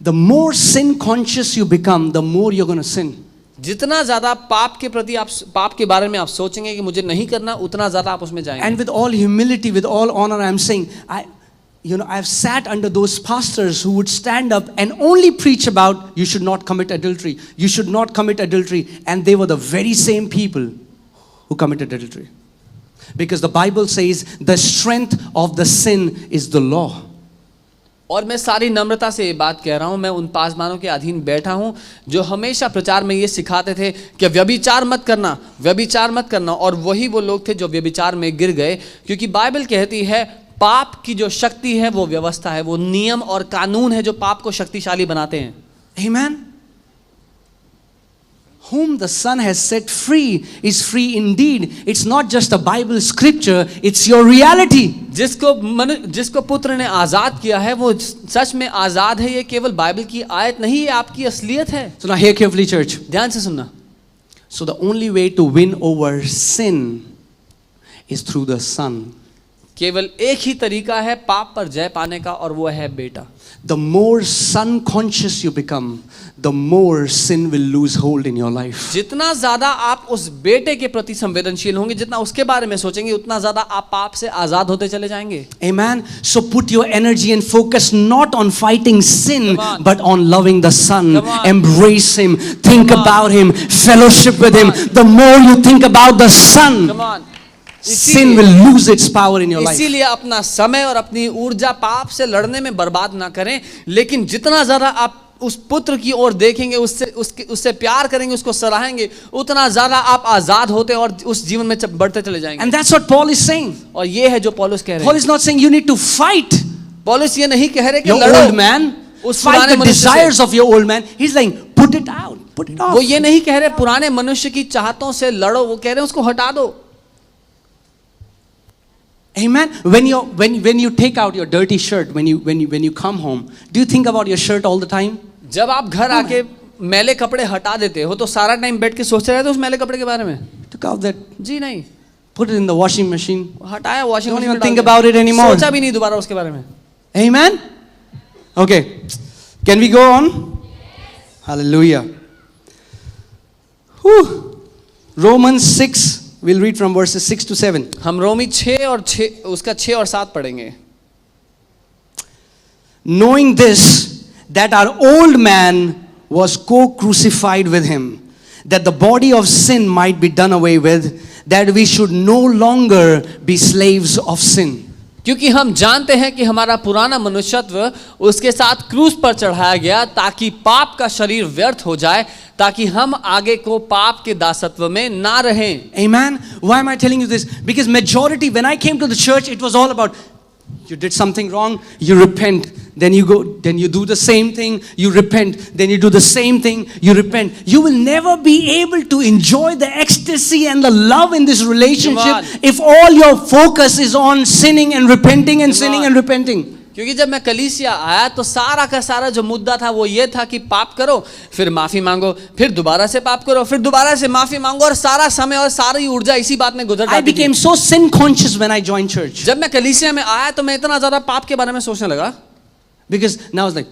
the more sin conscious you become, the more you're going to sin. जितना ज्यादा पाप के प्रति आप पाप के बारे में आप सोचेंगे कि मुझे नहीं करना, उतना ज्यादा आप उसमें जाएंगे। And with all humility, with all honor, I'm saying, I've sat under those pastors who would stand up and only preach about you should not commit adultery. You should not commit adultery. And they were the very same people who committed adultery. Because the Bible says the strength of the sin is the law. और मैं सारी नम्रता से ये बात कह रहा हूँ, मैं उन पासवानों के अधीन बैठा हूँ जो हमेशा प्रचार में ये सिखाते थे कि व्यभिचार मत करना, व्यभिचार मत करना, और वही वो लोग थे जो व्यभिचार में गिर गए। क्योंकि बाइबल कहती है पाप की जो शक्ति है वो व्यवस्था है, वो नियम और कानून है जो पाप को शक्तिशाली बनाते हैं। Amen. Whom the Son has set free is free indeed. It's not just a Bible scripture, it's your reality. जिसको पुत्र ने आजाद किया है वो सच में आजाद है। ये केवल बाइबल की आयत नहीं है, आपकी असलियत है। So now hear carefully, church. ध्यान से सुनना। So the only way to win over sin is through the Son. केवल एक ही तरीका है पाप पर जय पाने का और वो है बेटा। The more Son conscious you become, the more sin will lose hold in your life. जितना ज्यादा आप उस बेटे के प्रति संवेदनशील होंगे, जितना उसके बारे में सोचेंगे, उतना ज्यादा आप पाप से आजाद होते चले जाएंगे। Amen. So put your energy and focus not on fighting sin, Come on. but on loving the Son. Come on. Embrace Him. Think Come on. about Him. Fellowship with Him. Come on. The more you think about the Son, Come on. sin will lose its power in your life. इसीलिए अपना समय और अपनी ऊर्जा पाप से लड़ने में बर्बाद ना करें, लेकिन जितना ज्यादा आप उस पुत्र की ओर देखेंगे, उससे प्यार करेंगे, उसको सराहेंगे, उतना ज्यादा आप आजाद होते और उस जीवन में बढ़ते चले जाएंगे। And that's what Paul is saying. और ये है जो पौलुस कह रहे Paul हैं। is not saying you need to fight पौलुस ये नहीं कह रहे कि your लड़ो old man, उस fight पुराने the मनुष्य से। desires of your old man. He's saying, put it out, put it off. वो ये नहीं कह रहे पुराने मनुष्य की चाहतों से लड़ो, वो कह रहे हैं उसको हटा दो। Amen. When you take out your dirty shirt, when you come home, do you think about your shirt all the time? जब आप घर आके मैले कपड़े हटा देते हो तो सारा टाइम बैठ के सोचते रहते हो उस मैले कपड़े के बारे में? Took out that, जी नहीं, put it in the washing machine. हटाया वॉशिंग Don't मशीन even में think डाल दिया। about it anymore. सोचा भी नहीं दोबारा उसके बारे में। Amen. Okay. Can we go on? Hallelujah. Whew. Romans 6, we'll read from verses 6 to 7. हम रोमी 6 और 6 उसका 6 और 7 पढ़ेंगे. Knowing this, that our old man was co-crucified with him, that the body of sin might be done away with, that we should no longer be slaves of sin. क्योंकि हम जानते हैं कि हमारा पुराना मनुष्यत्व उसके साथ क्रूस पर चढ़ाया गया ताकि पाप का शरीर व्यर्थ हो जाए, ताकि हम आगे को पाप के दासत्व में ना रहें. Amen. Why am I telling you this? Because majority, when I came to the church, it was all about you did something wrong, you repent, then you go, then you do the same thing, you repent, then you do the same thing, you repent. You will never be able to enjoy the ecstasy and the love in this relationship if all your focus is on sinning and repenting and sinning and repenting. क्योंकि जब मैं कलीसिया आया तो सारा का सारा जो मुद्दा था वो ये था कि पाप करो, फिर माफी मांगो, फिर दोबारा से पाप करो, फिर दोबारा से माफी मांगो, और सारा समय और सारी ऊर्जा इसी बात में गुजर जाती थी. I became so sin conscious when I joined church. जब मैं कलीसिया में आया तो मैं इतना ज्यादा पाप के बारे में सोचने लगा. Because now I was like,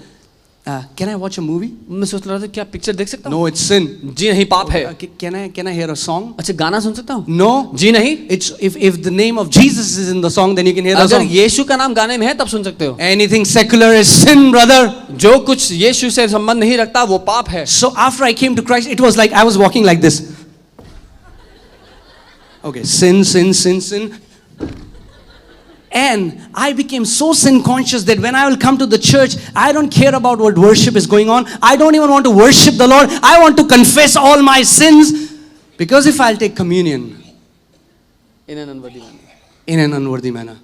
can I watch a movie? मैं सोच रहा था क्या पिक्चर देख सकता हूँ? No, it's sin. जी नहीं, पाप है. Can I hear a song? अच्छा, गाना सुन सकता हूँ? No. जी नहीं. It's if the name of Jesus is in the song, then you can hear the अगर song. यीशु का नाम गाने में है तब सुन सकते हो. Anything secular is sin, brother. जो कुछ यीशु से संबंध नहीं रखता वो पाप है. So after I came to Christ, it was like I was walking like this. Okay, sin, sin, sin, sin. And I became so sin conscious that when I will come to the church, I don't care about what worship is going on. I don't even want to worship the Lord. I want to confess all my sins. Because if I'll take communion in an unworthy manner. in an unworthy manner.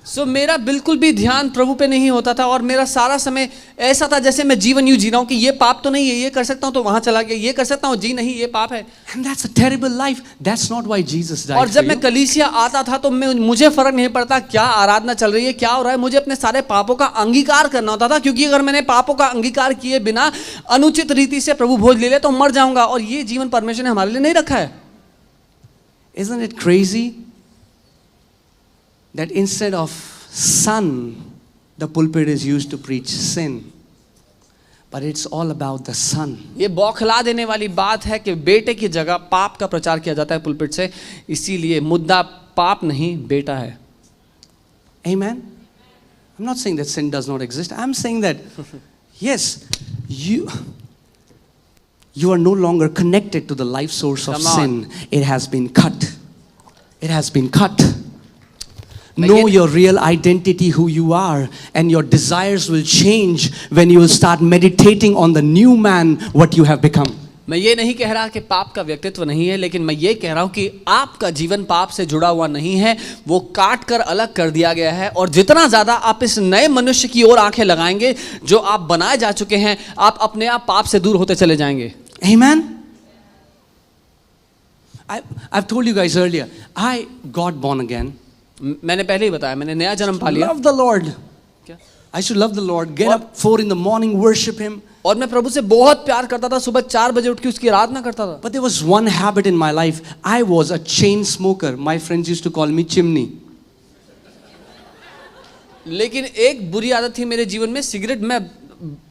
So मेरा बिल्कुल भी ध्यान प्रभु पे नहीं होता था, और मेरा सारा समय ऐसा था जैसे मैं जीवन यूं जी रहा हूं कि ये पाप तो नहीं है, ये कर सकता हूं तो वहां चला गया, ये कर सकता हूं, जी नहीं ये पाप है. And that's a terrible life. That's not why Jesus died और for जब you. मैं कलीसिया आता था तो मुझे फर्क नहीं पड़ता क्या आराधना चल रही है, क्या हो रहा है, मुझे अपने सारे पापों का अंगीकार करना होता था, क्योंकि अगर मैंने पापों का अंगीकार किए बिना अनुचित रीति से प्रभु भोज ले ले तो मर जाऊंगा, और ये जीवन परमेश्वर ने हमारे लिए नहीं रखा है. Isn't it crazy that instead of son, the pulpit is used to preach sin? But it's all about the son. ये बौखला देने वाली बात है कि बेटे की जगह पाप का प्रचार किया जाता है पुलपिट से, इसीलिए मुद्दा पाप नहीं बेटा है. Amen. I'm not saying that sin does not exist. I'm saying that yes, you are no longer connected to the life source of Come on. sin. It has been cut. It has been cut. मैं Know ये- your real identity, who you are, and your desires will change when you will start meditating on the new man, what you have become. मैं ये नहीं कह रहा कि पाप का व्यक्तित्व नहीं है, लेकिन मैं ये कह रहा हूं कि आपका जीवन पाप से जुड़ा हुआ नहीं है, वो काट कर अलग कर दिया गया है, और जितना ज्यादा आप इस नए मनुष्य की ओर आंखें लगाएंगे जो आप बनाए जा चुके हैं, आप अपने आप पाप से दूर होते चले जाएंगे. Amen. I've told you guys earlier, I got born again. मैंने पहले ही बताया, मैंने नया जन्म पा लिया. Love the Lord. क्या? I should love the Lord. Get up 4 in the morning, worship Him. और मैं प्रभु से बहुत प्यार करता था, सुबह 4 बजे उठ के उसकी आराधना करता था. But there was one habit in my life. I was a chain smoker. My friends used to call me chimney. लेकिन एक बुरी आदत थी मेरे जीवन में, सिगरेट. मैं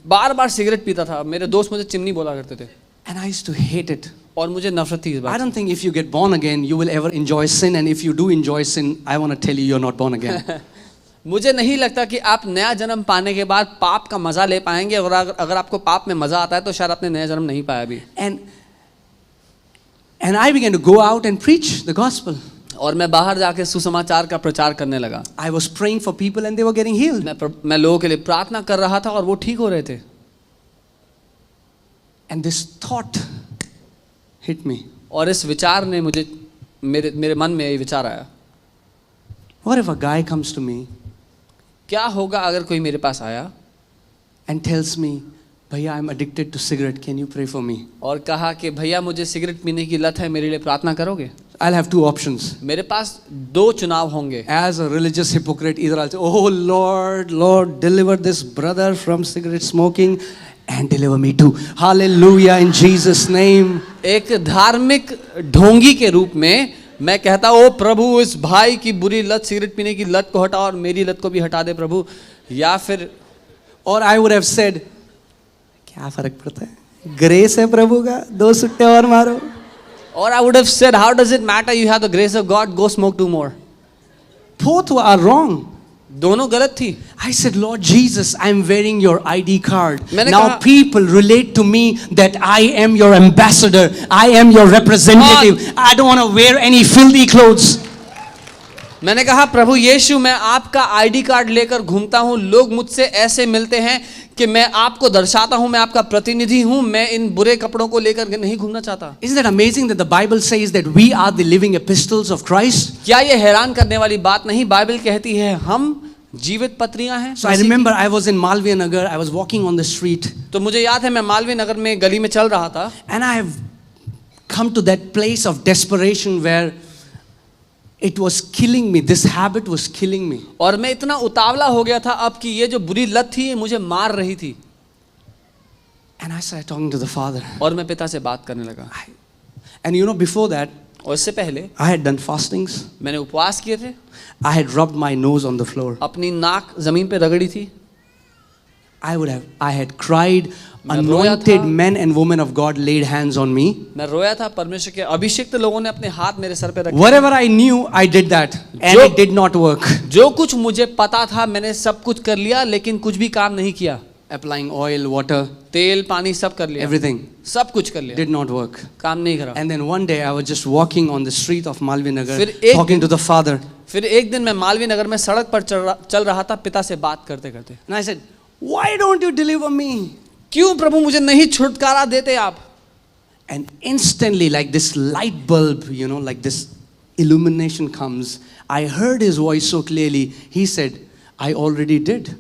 बार बार सिगरेट पीता था, मेरे दोस्त मुझे चिमनी बोला करते थे, And I used to hate it. और मुझे नफरत थी इस I बात don't think if you get born again, you will ever enjoy sin. And if you do enjoy sin, I want to tell you, you're not born again. से. मुझे नहीं लगता कि आप नया जन्म पाने के बाद पाप का मजा ले पाएंगे, और अगर आपको पाप में मजा आता है तो शायद आपने नया जन्म नहीं पाया अभी. And I began to go out and preach the gospel. और मैं बाहर जाके सुसमाचार का प्रचार करने लगा. I was praying for people and they were getting healed. मैं लोगों के लिए प्रार्थना कर रहा था और वो ठीक हो रहे थे. And this thought hit me. और इस विचार ने मुझे, मेरे मन में ये विचार आया, What if a guy comes to me क्या होगा अगर कोई मेरे पास आया and tells me, Bhaiya, I'm addicted to cigarette. Can you pray for me? और कहा कि भैया मुझे सिगरेट पीने की लत है, मेरे लिए प्रार्थना करोगे? I'll have 2 options. मेरे पास 2 चुनाव होंगे. As a religious hypocrite, either I'll say, Oh Lord, deliver this brother from cigarette smoking and deliver me too. Hallelujah in Jesus' name. एक धार्मिक ढोंगी के रूप में मैं कहता ओ प्रभु, इस भाई की बुरी लत, सिगरेट पीने की लत को हटा और मेरी लत को भी हटा दे प्रभु. या फिर Or I would have said, क्या फर्क पड़ता है, ग्रेस है प्रभु का, 2 सुट्टे और मारो. Or I would have said, how does it matter? You have the grace of God, go smoke 2 more. Both are wrong. दोनों गलत थी. I said, Lord Jesus, I'm wearing your ID card. मैंने Now कहा- people relate to me that I am your ambassador. I am your representative. I don't want to wear any filthy clothes. मैंने कहा प्रभु यीशु मैं आपका ID card लेकर घूमता हूँ, लोग मुझसे ऐसे मिलते हैं कि मैं आपको दर्शाता हूँ, मैं आपका प्रतिनिधि हूँ, मैं इन बुरे कपड़ों को लेकर के नहीं घूमना चाहता. Isn't that amazing that the Bible says that we are the living epistles of Christ? क्या ये हैरान करने वाली बात नहीं? बाइबल कहती है हम जीवित पत्रियां हैं. So I remember I was in Malviya Nagar. I was walking on the street, तो मुझे याद है मैं मालवीय नगर में गली में चल रहा था and I have come to that place of desperation where it was killing me. This habit was killing me. और मैं इतना उतावला हो गया था अब कि ये जो बुरी लत थी ये मुझे मार रही थी. And I started talking to the Father. और मैं पिता से बात करने लगा. And you know, before that, और इससे पहले I had done fastings. मैंने उपवास किए थे, I had rubbed my nose on the floor. अपनी नाक जमीन पे रगड़ी थी, I had cried. मैं रोया Anointed था. men and women of God laid hands on me. मैं रोया था, परमेश्वर के अभिषिक्त लोगों ने अपने हाथ मेरे सर पे रखे. Whatever I knew, I did that. And जो- it did not work. जो कुछ मुझे पता था मैंने सब कुछ कर लिया, लेकिन कुछ भी काम नहीं किया. Applying oil, water, तेल पानी सब कर लिया, everything सब कुछ कर लिया, did not work. काम नहीं करा. And then one day I was just walking on the street of Malviya Nagar, फिर एक talking दिन- to the Father. फिर एक दिन मैं मालवीय नगर में सड़क पर चल रहा था पिता से बात करते करते. And I said, why don't you deliver me? क्यों प्रभु मुझे नहीं छुटकारा देते आप? And instantly, like this light bulb, like this illumination comes. I heard his voice so clearly. He said, I already did.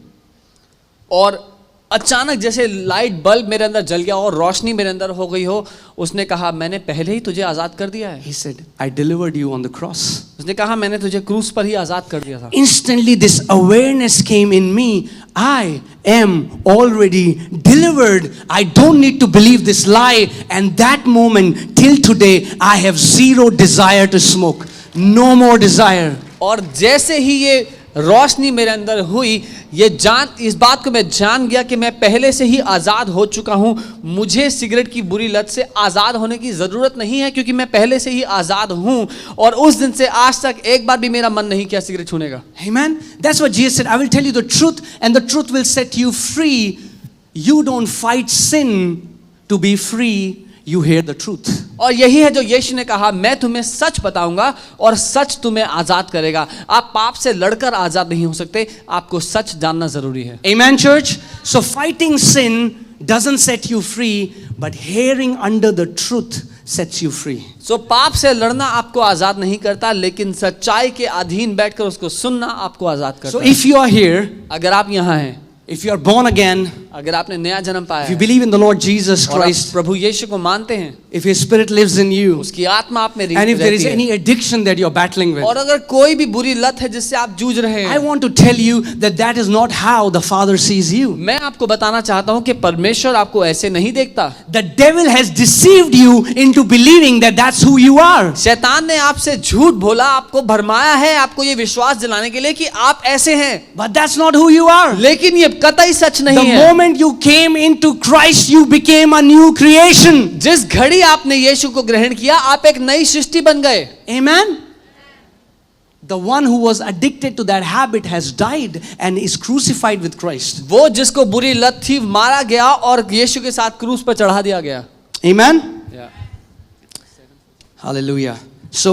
और अचानक जैसे लाइट बल्ब मेरे अंदर जल गया और रोशनी मेरे अंदर हो गई हो, उसने कहा मैंने पहले ही तुझे आजाद कर दिया है. He said, I delivered you on the cross. उसने कहा मैंने तुझे क्रूस पर ही आजाद कर दिया था. Instantly, this awareness came in me. I am already delivered. I don't need to believe this lie. And that moment, till today, I have zero desire to smoke. No more desire. और जैसे ही ये रोशनी मेरे अंदर हुई, इस बात को मैं जान गया कि मैं पहले से ही आज़ाद हो चुका हूँ. मुझे सिगरेट की बुरी लत से आज़ाद होने की ज़रूरत नहीं है, क्योंकि मैं पहले से ही आज़ाद हूँ. और उस दिन से आज तक एक बार भी मेरा मन नहीं किया सिगरेट छूने का. Amen. That's what Jesus said. I will tell you the truth, and the truth will set you free. You don't fight sin to be free. You hear the truth. और यही है जो यीशु ने कहा, मैं तुम्हें सच बताऊंगा और सच तुम्हें आजाद करेगा. आप पाप से लड़कर आजाद नहीं हो सकते, आपको सच जानना जरूरी है. Amen, church. So fighting sin doesn't set you free, but hearing under the truth sets you free. सो पाप से लड़ना आपको आजाद नहीं करता, लेकिन सच्चाई के अधीन बैठकर उसको सुनना आपको आजाद करता So है. if you are here, अगर आप यहाँ हैं, if you are born again, अगर आपने नया जन्म पाया if you है believe in the Lord Jesus और आप Christ, प्रभु यीशु को मानते हैं, if His Spirit lives in you, उसकी आत्मा आप में and if there is रहती है, any addiction that you're battling with, और अगर कोई भी बुरी लत है जिससे आप जूझ रहे I हैं, want to tell you that that is not how the Father sees you. मैं आपको बताना चाहता हूं कि परमेश्वर आपको ऐसे नहीं देखता. The devil has deceived you into believing that that's who you are. शैतान ने आपसे झूठ बोला, आपको भरमाया है, आपको ये विश्वास दिलाने के लिए कि आप ऐसे हैं, But that's not who you are. लेकिन ये कतई सच The नहीं है. moment you came into Christ, you became a new creation. जिस घड़ी आपने यीशु को ग्रहण किया, आप एक नई सृष्टि बन गए. Amen. The one who was addicted to that habit has died and is crucified with Christ. वो जिसको बुरी लत थी मारा गया और यीशु के साथ क्रूस पर चढ़ा दिया गया. Amen. Hallelujah. So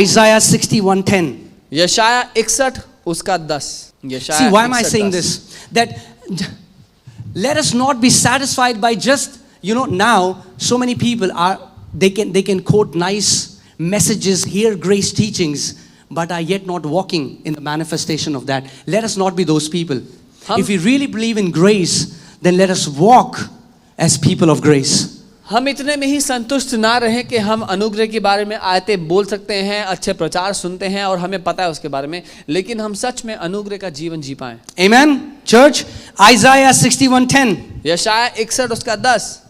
Isaiah 61:10. यशाया 61 उसका 10. यशाया See, why am I 61, saying 10. this? That let us not be satisfied by just, now so many people they can quote nice messages, hear grace teachings, but are yet not walking in the manifestation of that. Let us not be those people. If we really believe in grace, then let us walk as people of grace. हम इतने में ही संतुष्ट ना रहें कि हम अनुग्रह के बारे में आयतें बोल सकते हैं, अच्छे प्रचार सुनते हैं और हमें पता है उसके बारे में, लेकिन हम सच में अनुग्रह का जीवन जी पाएं. Amen, church. Isaiah 61:10. यशाया 61 उसका 10.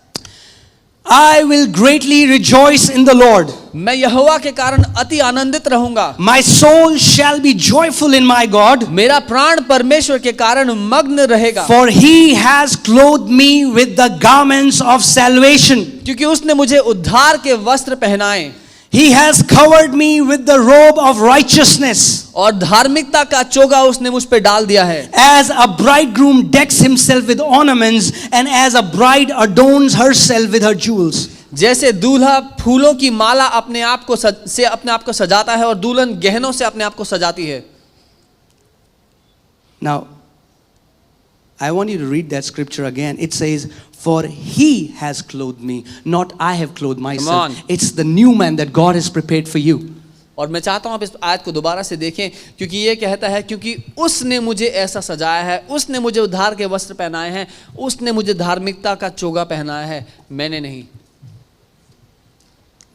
I will greatly rejoice in the Lord. मैं यहोवा के कारण अति आनंदित रहूंगा. My soul shall be joyful in my God, मेरा प्राण परमेश्वर के कारण मग्न रहेगा. for he has clothed me with the garments of salvation. क्योंकि उसने मुझे उद्धार के वस्त्र पहनाए. He has covered me with the robe of righteousness. और धार्मिकता का चोगा उसने मुझ पे डाल दिया है. As a bridegroom decks himself with ornaments, and as a bride adorns herself with her jewels. जैसे दूल्हा फूलों की माला अपने आप को सजाता है और दुल्हन गहनों से अपने आप को सजाती है. Now, I want you to read that scripture again. It says, for he has clothed me, not I have clothed myself. Come on. It's the new man that God has prepared for you. और मैं चाहता हूं आप इस आयत को दोबारा से देखें, क्योंकि ये कहता है क्योंकि उसने मुझे ऐसा सजाया है, उसने मुझे उद्धार के वस्त्र पहनाए हैं, उसने मुझे धार्मिकता का चोगा पहनाया है, मैंने नहीं.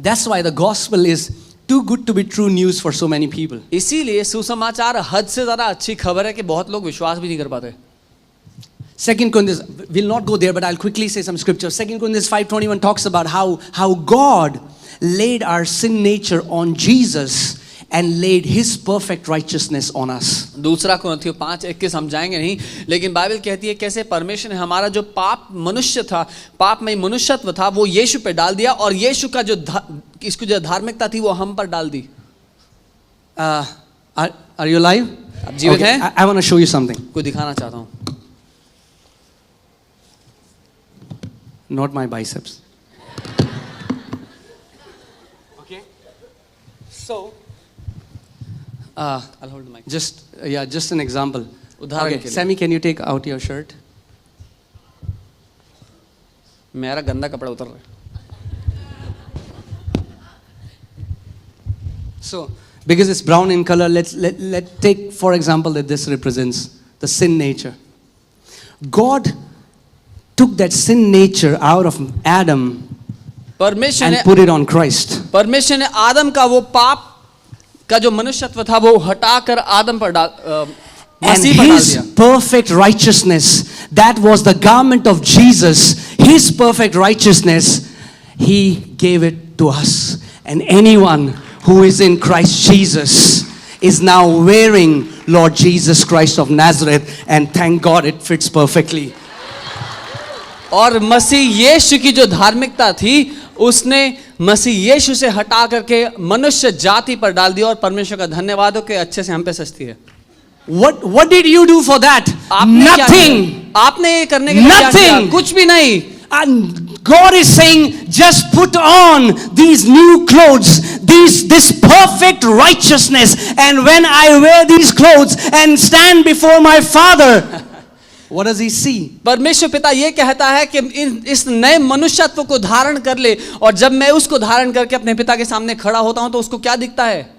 That's why the gospel is too good to be true news for so many people. इसीलिए सुसमाचार हद से ज्यादा अच्छी खबर है कि बहुत लोग विश्वास भी नहीं कर पाते. 2 Corinthians, we'll not go there, but I'll quickly say some scripture. 2 Corinthians 5:21 talks about how God laid our sin nature on Jesus and laid his perfect righteousness on us. दूसरा कुरिन्थियों 5:21 हम जाएंगे नहीं, लेकिन बाइबल कहती है कैसे परमेश्वर ने हमारा जो पाप मनुष्य था, पापमय मनुष्यत्व था, वो यीशु पे डाल दिया और यीशु का इसको जो धार्मिकता थी वो हम पर डाल दी. Are you alive? आप जीवित Okay, हैं? I want to show you something. कोई दिखाना चाहता हूँ. Not my biceps. So, I'll hold the mic. just an example. उदाहरण Okay, के लिए. Sammy, can you take out your shirt? मेरा गंदा कपड़ा उतर रहा है. So, because it's brown in color, let take for example that this represents the sin nature. God took that sin nature out of Adam परमेश्वर and ने put it on Christ. परमेश्वर ने आदम का वो पाप का जो मनुष्यत्व था वो हटाकर आदम पर And मसीह पर डाल his दिया. perfect righteousness, that was the garment of Jesus, his perfect righteousness, he gave it to us. And anyone who is in Christ Jesus is now wearing Lord Jesus Christ of Nazareth, and thank God it fits perfectly. और मसीह यीशु की जो धार्मिकता थी उसने मसीह यीशु से हटा करके मनुष्य जाति पर डाल दिया और परमेश्वर का धन्यवाद हो कि अच्छे से हम पे सस्ती है. What did you do for that? आपने क्या Nothing. किया? आपने ये करने के लिए क्या किया? Nothing. कुछ भी नहीं. And God is saying, just put on these new clothes, this perfect righteousness, and when I wear these clothes and stand before my Father, what does he see? परमेश्वर पिता ये कहता है कि इस नए मनुष्यत्व को धारण कर ले, और जब मैं उसको धारण करके अपने पिता के सामने खड़ा होता हूं तो उसको क्या दिखता है?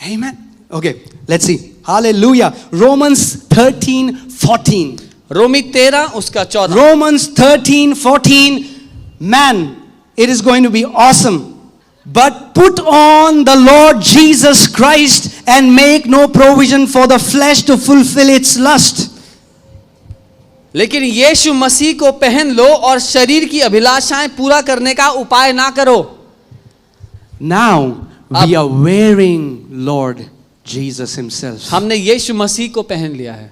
Amen. Okay, let's see. Hallelujah. Romans 13:14. रोमी 13 उसका 14. Romans 13:14. Man, it is going to be awesome. But put on the Lord Jesus Christ and make no provision for the flesh to fulfill its lust. लेकिन यीशु मसीह को पहन लो और शरीर की अभिलाषाएं पूरा करने का उपाय ना करो. Now we are wearing Lord Jesus himself. हमने यीशु मसीह को पहन लिया है.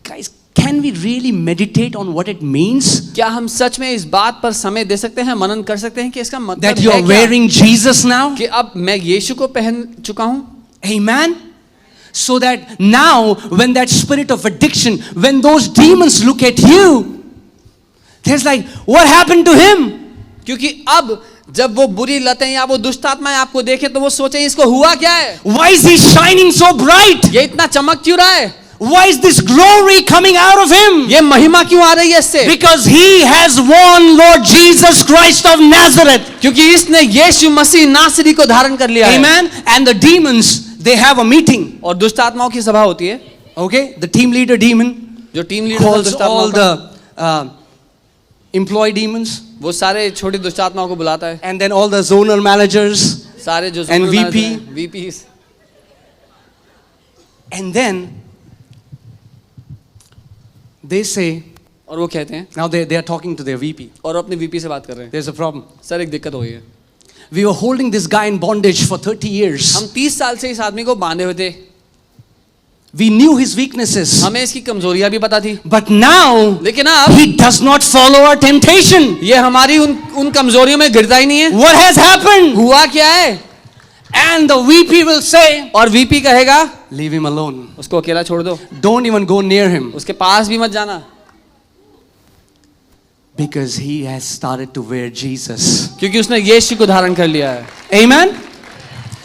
Guys, can we really meditate on what it means? क्या हम सच में इस बात पर समय दे सकते हैं, मनन कर सकते हैं कि इसका मतलब That you है are क्या? wearing Jesus now? कि अब मैं यीशु को पहन चुका हूं. Amen. So that now when that spirit of addiction, when those demons look at you, there's like, what happened to him? क्योंकि अब जब वो बुरी लतें या वो दुष्ट आत्माएं आपको देखें तो वो सोचें इसको हुआ क्या है? Why is he shining so bright? ये इतना चमक क्यों रहा है? Why is this glory coming out of him? ये महिमा क्यों आ रही है इससे? Because he has worn Lord Jesus Christ of Nazareth. क्योंकि इसने यीशु मसीह नासरी को धारण कर लिया है. Amen. And the demons, they have a meeting. और दुष्ट आत्माओं की सभा होती है. Okay, the team leader demon जो टीम लीडर calls दुष्ट all आत्माओं का, the employee demons, वो सारे छोटी दुष्ट आत्माओं को बुलाता है. and then all the zonal managers, सारे जो And VP. VPs. and then they say, और वो कहते हैं, Now they are talking to their VP. और अपने वीपी से बात कर रहे हैं, There's a problem. सर एक दिक्कत हो गई है, We were holding this guy in bondage for 30 years. हम 30 साल से इस आदमी को बांधे हुए थे, We knew his weaknesses. हमें इसकी कमजोरियां भी पता थी, But now लेकिन अब he does not follow our temptation. ये हमारी उन कमजोरियों में गिरता ही नहीं है। What has happened? हुआ क्या है? And the VP will say, और वीपी कहेगा, leave him alone. उसको अकेला छोड़ दो, Don't even go near him. उसके पास भी मत जाना, Because he has started to wear Jesus. क्योंकि उसने यीशु को धारण कर लिया है। Amen?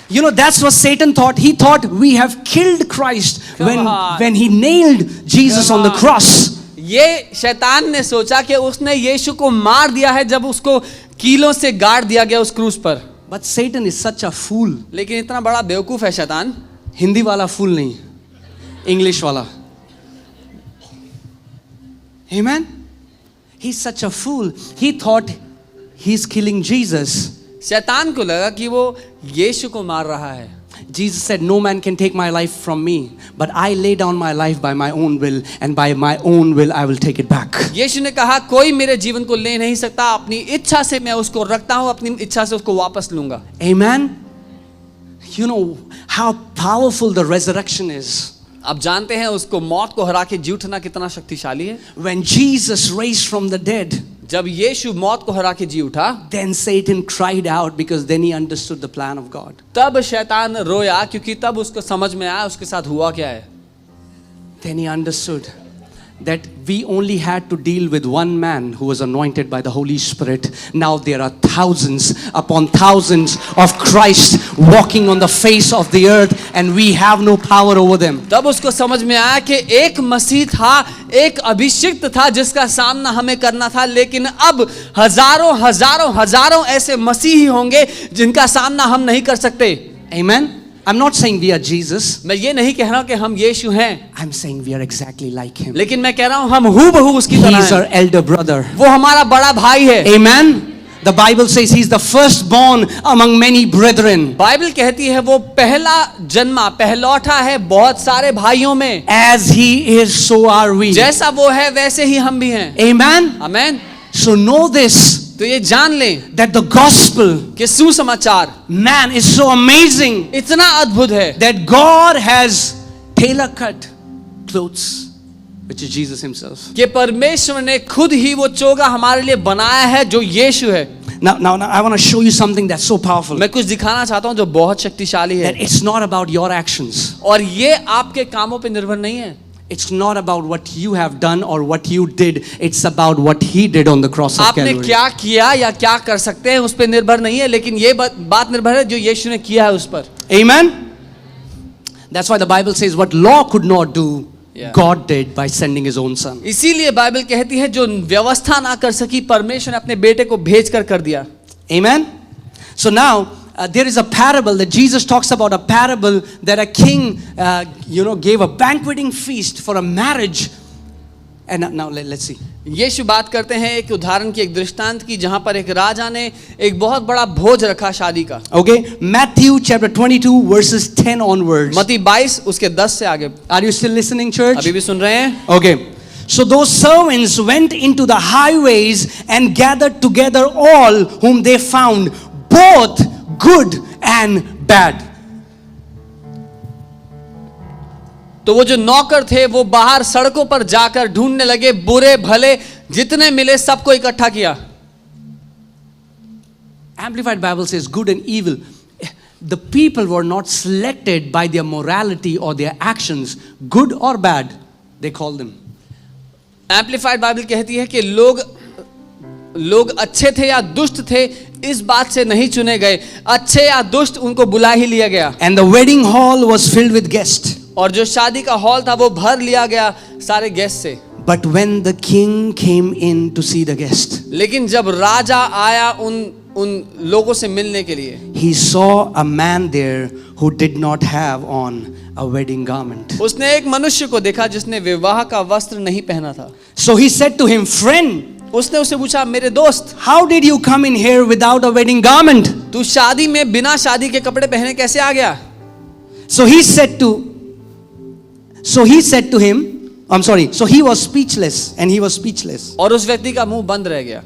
You know, that's what Satan thought. He thought we have killed Christ Come on. when he nailed Jesus Come on the on. cross. ये शैतान ने सोचा कि उसने यीशु को मार दिया है जब उसको कीलों से गाड़ दिया गया उस क्रूस पर। But Satan is such a fool. लेकिन इतना बड़ा बेवकूफ है शैतान, हिंदी वाला fool नहीं, English वाला. Amen? He's such a fool. He thought he's killing Jesus. शैतान को लगा कि वो यीशु को मार रहा है। Jesus said, no man can take my life from me, but I lay down my life by my own will, and by my own will I will take it back. यीशु ने कहा कोई मेरे जीवन को ले नहीं सकता, अपनी इच्छा से मैं उसको रखता हूँ, अपनी इच्छा से उसको वापस लूंगा। Amen? You know how powerful the resurrection is. आप जानते हैं उसको मौत को हरा के जी उठना कितना शक्तिशाली है। When Jesus raised from the dead, जब यीशु मौत को हरा के जी उठा, then Satan cried out because then he understood the plan of God. तब शैतान रोया क्योंकि तब उसको समझ में आया उसके साथ हुआ क्या है। Then he understood that we only had to deal with one man who was anointed by the Holy Spirit. Now there are thousands upon thousands of Christ walking on the face of the earth, and we have no power over them. तब उसको समझ में आया कि एक मसीह था, एक अभिषिक्त था जिसका सामना हमें करना था, लेकिन अब हजारों हजारों हजारों ऐसे मसीही होंगे जिनका सामना हम नहीं कर सकते। Amen? I'm not saying we are Jesus. मैं ये नहीं कह रहा हूँ कि हम यीशु हैं, I'm saying we are exactly like him. लेकिन मैं कह रहा हूँ हम हूबहू उसकी He तरह is our हैं। elder brother. वो हमारा बड़ा भाई है। Amen? The Bible says he's the firstborn among many brethren. Bible कहती है वो पहला जन्मा पहलौठा है बहुत सारे भाइयों में। As he is, so are we. जैसा वो है वैसे ही हम भी हैं। Amen? Amen. So know this, तो ये जान लें that the gospel, कि सुसमाचार man, is so amazing इतना अद्भुत है that God has tailor-cut clothes, which is Jesus himself. कि परमेश्वर ने खुद ही वो चोगा हमारे लिए बनाया है जो यीशु है। Now, I want to show you something that's so powerful. मैं कुछ दिखाना चाहता हूँ जो बहुत शक्तिशाली है, That it's not about your actions. और ये आपके कामों पे निर्भर नहीं है। It's not about what you have done or what you did. It's about what he did on the cross of आपने Calvary. क्या किया या क्या कर सकते हैं उस पर निर्भर नहीं है, लेकिन ये बात निर्भर है जो यीशु ने किया है उस पर। Amen? That's why the Bible says what law could not do, Yeah. God did by sending his own son. इसीलिए बाइबल कहती है जो व्यवस्था ना कर सकी परमेश्वर ने अपने बेटे को भेज कर दिया। Amen? So now, there is a parable that Jesus talks about, a parable that a king, gave a banqueting feast for a marriage. And now let's see. यीशु बात करते हैं एक उदाहरण की, एक दृष्टांत की, जहां पर एक राजा ने एक बहुत बड़ा भोज रखा शादी का। Okay, Matthew chapter 22 verses 10 onwards. मत्ती 22 उसके 10 से आगे। Are you still listening, church? अभी भी सुन रहे हैं? Okay. So those servants went into the highways and gathered together all whom they found, both good and bad. तो वो जो नौकर थे वो बाहर सड़कों पर जाकर ढूंढने लगे, बुरे भले जितने मिले सबको इकट्ठा किया। Amplified Bible says good and evil. The people were not selected by their morality or their actions, good or bad, they call them. Amplified Bible कहती है कि लोग अच्छे थे या दुष्ट थे इस बात से नहीं चुने गए, अच्छे या दुष्ट उनको बुला ही लिया गया। And the wedding hall was filled with guests. और जो शादी का हॉल था वो भर लिया गया सारे गेस्ट से। But when the king came in to see the guest, लेकिन जब राजा आया उन लोगों से मिलने के लिए, he saw a man there who did not have on a wedding garment. उसने एक मनुष्य को देखा जिसने विवाह का वस्त्र नहीं पहना था। So he said to him, friend, उसने उससे पूछा, मेरे दोस्त, how did you come in here without a wedding garment? तू शादी में बिना शादी के कपड़े पहने कैसे आ गया? So he said to him, I'm sorry. So he was speechless, and he was speechless. और उस व्यक्ति का मुंह बंद रह गया।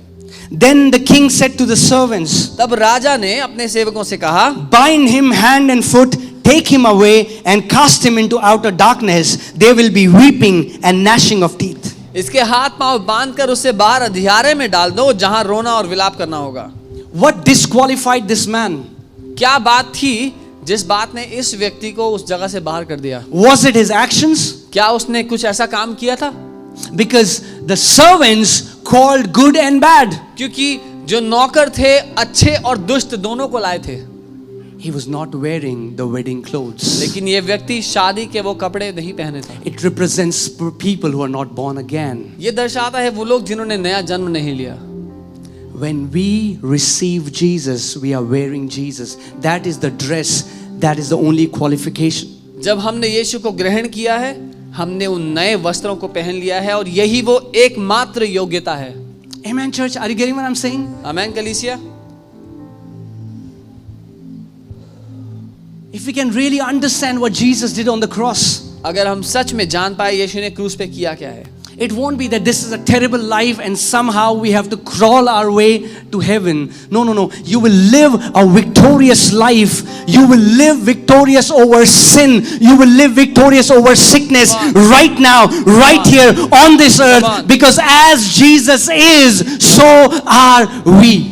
Then the king said to the servants, तब राजा ने अपने सेवकों से कहा, bind him hand and foot, take him away and cast him into outer darkness. There will be weeping and gnashing of teeth. इसके हाथ पांव बांधकर उसे बाहर अंधियारे में डाल दो, जहां रोना और विलाप करना होगा। What disqualified this man? क्या बात थी जिस बात ने इस व्यक्ति को उस जगह से बाहर कर दिया? Was it his actions? क्या उसने कुछ ऐसा काम किया था? Because the servants called good and bad. क्योंकि जो नौकर थे अच्छे और दुष्ट दोनों को लाए थे, He was not wearing the wedding clothes. लेकिन ये व्यक्ति शादी के वो कपड़े नहीं पहने थे। It represents people who are not born again. ये दर्शाता है वो लोग जिन्होंने नया जन्म नहीं लिया। When we receive Jesus, we are wearing Jesus. That is the dress, that is the only qualification. जब हमने यीशु को ग्रहण किया है, हमने उन नए वस्त्रों को पहन लिया है और यही वो एकमात्र योग्यता है। Amen, church. Are you getting what I'm saying? आमेन कलीसिया। If we can really understand what Jesus did on the cross, अगर हम सच में जान पाए यीशु ने क्रूस पे किया क्या है, it won't be that this is a terrible life and somehow we have to crawl our way to heaven. No, no, no. You will live a victorious life. You will live victorious over sin. You will live victorious over sickness right now, right here on this earth. Because as Jesus is, so are we.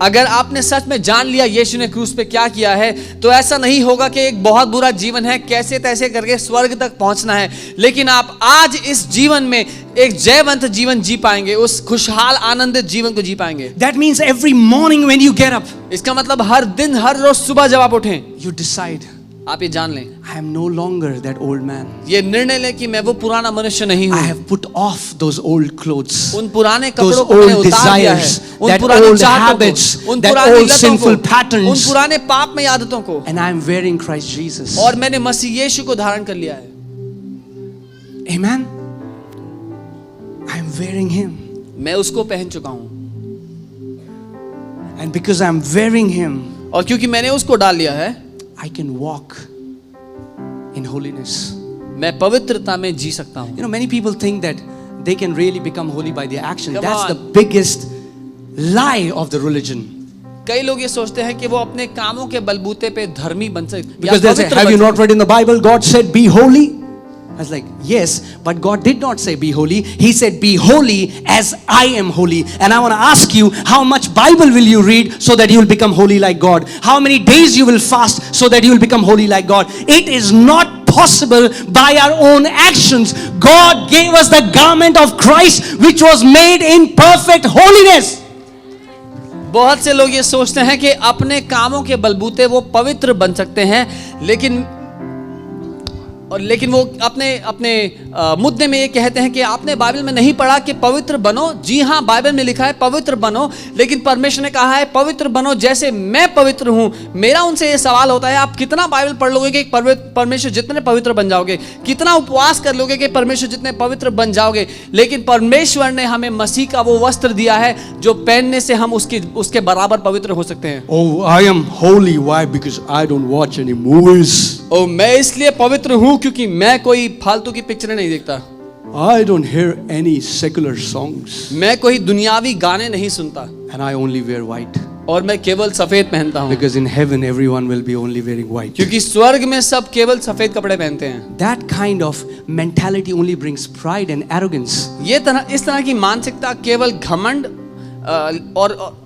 अगर आपने सच में जान लिया यीशु ने क्रूस पे क्या किया है, तो ऐसा नहीं होगा कि एक बहुत बुरा जीवन है, कैसे तैसे करके स्वर्ग तक पहुंचना है, लेकिन आप आज इस जीवन में एक जयवंत जीवन जी पाएंगे, उस खुशहाल आनंदित जीवन को जी पाएंगे। That means every morning when you get up, इसका मतलब हर दिन हर रोज सुबह जब आप उठें, you decide, आप ये जान लें, I am no longer that old man. ये निर्णय लें कि मैं वो पुराना मनुष्य नहीं I हूँ। have put off those old clothes. उन पुराने Those कपड़ों को मैंने old उतार दिया है, desires, उन that पुरानी old चाहतों habits, को, उन that पुरानी old लतों sinful को, patterns. उन पुराने पापमय आदतों को, And I am wearing Christ Jesus. और मैंने मसीह यीशु को धारण कर लिया है। Amen. I am wearing Him. मैं उसको पहन चुका हूँ, And because I am wearing Him, और क्योंकि मैंने उसको डाल लिया है, I can walk in holiness. मैं पवित्रता में जी सकता हूँ। You know, many people think that they can really become holy by their action. Come That's on. the biggest lie of the religion. कई लोग ये सोचते हैं कि वो अपने कामों के बलबूते पे धर्मी बन सकते, Because they'll say, have you not read in the Bible, God said, be holy? I was like, yes, but God did not say be holy. He said, be holy as I am holy. And I want to ask you, how much Bible will you read so that you will become holy like God? How many days you will fast so that you will become holy like God? It is not possible by our own actions. God gave us the garment of Christ, which was made in perfect holiness. बहुत से लोग ये सोचते हैं कि अपने कामों के बलबूते वो पवित्र बन सकते हैं, लेकिन वो अपने मुद्दे में ये कहते हैं कि आपने बाइबल में नहीं पढ़ा कि पवित्र बनो। जी हाँ, बाइबल में लिखा है पवित्र बनो, लेकिन परमेश्वर ने कहा है पवित्र बनो जैसे मैं पवित्र हूँ। मेरा उनसे ये सवाल होता है, आप कितना बाइबल पढ़ लोगे कि परमेश्वर जितने पवित्र बन जाओगे? कितना उपवास कर लोगे कि परमेश्वर जितने पवित्र बन जाओगे? लेकिन परमेश्वर ने हमें मसीह का वो वस्त्र दिया है जो पहनने से हम उसके बराबर पवित्र हो सकते हैं। Oh, I am holy. Why? Because I don't watch any movies. और मैं इसलिए पवित्र हूँ क्योंकि मैं कोई फालतू की पिक्चरें नहीं देखता। I don't hear any secular songs. मैं कोई दुनियावी गाने नहीं सुनता। And I only wear white. और मैं केवल सफेद पहनता हूँ। Because in heaven everyone will be only wearing white. क्योंकि स्वर्ग में सब केवल सफेद कपड़े पहनते हैं। That kind of mentality only brings pride and arrogance. इस तरह की मानसिकता केवल घमंड और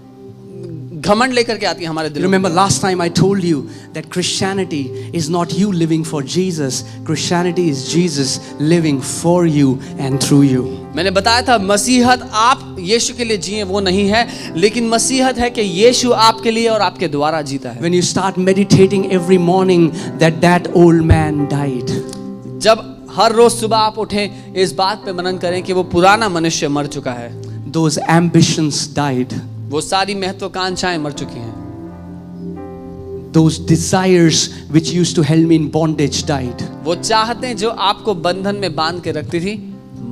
घमंड लेकर के आती है हमारे दिल में। Remember last time I told you that Christianity is not you living for Jesus. Christianity is Jesus living for you and through you. मैंने बताया था मसीहत आप यीशु के लिए जिए वो नहीं है, लेकिन मसीहत है कि यीशु आपके लिए और आपके द्वारा जीता है। When you start meditating every morning that old man died. जब हर रोज सुबह आप उठें, इस बात पे मनन करें कि वो पुराना मनुष्य मर चुका है। Those ambitions died. वो सारी महत्वाकांक्षाएं मर चुकी हैं। Those desires which used to hold me in bondage died. वो चाहतें जो आपको बंधन में बांध के रखती थी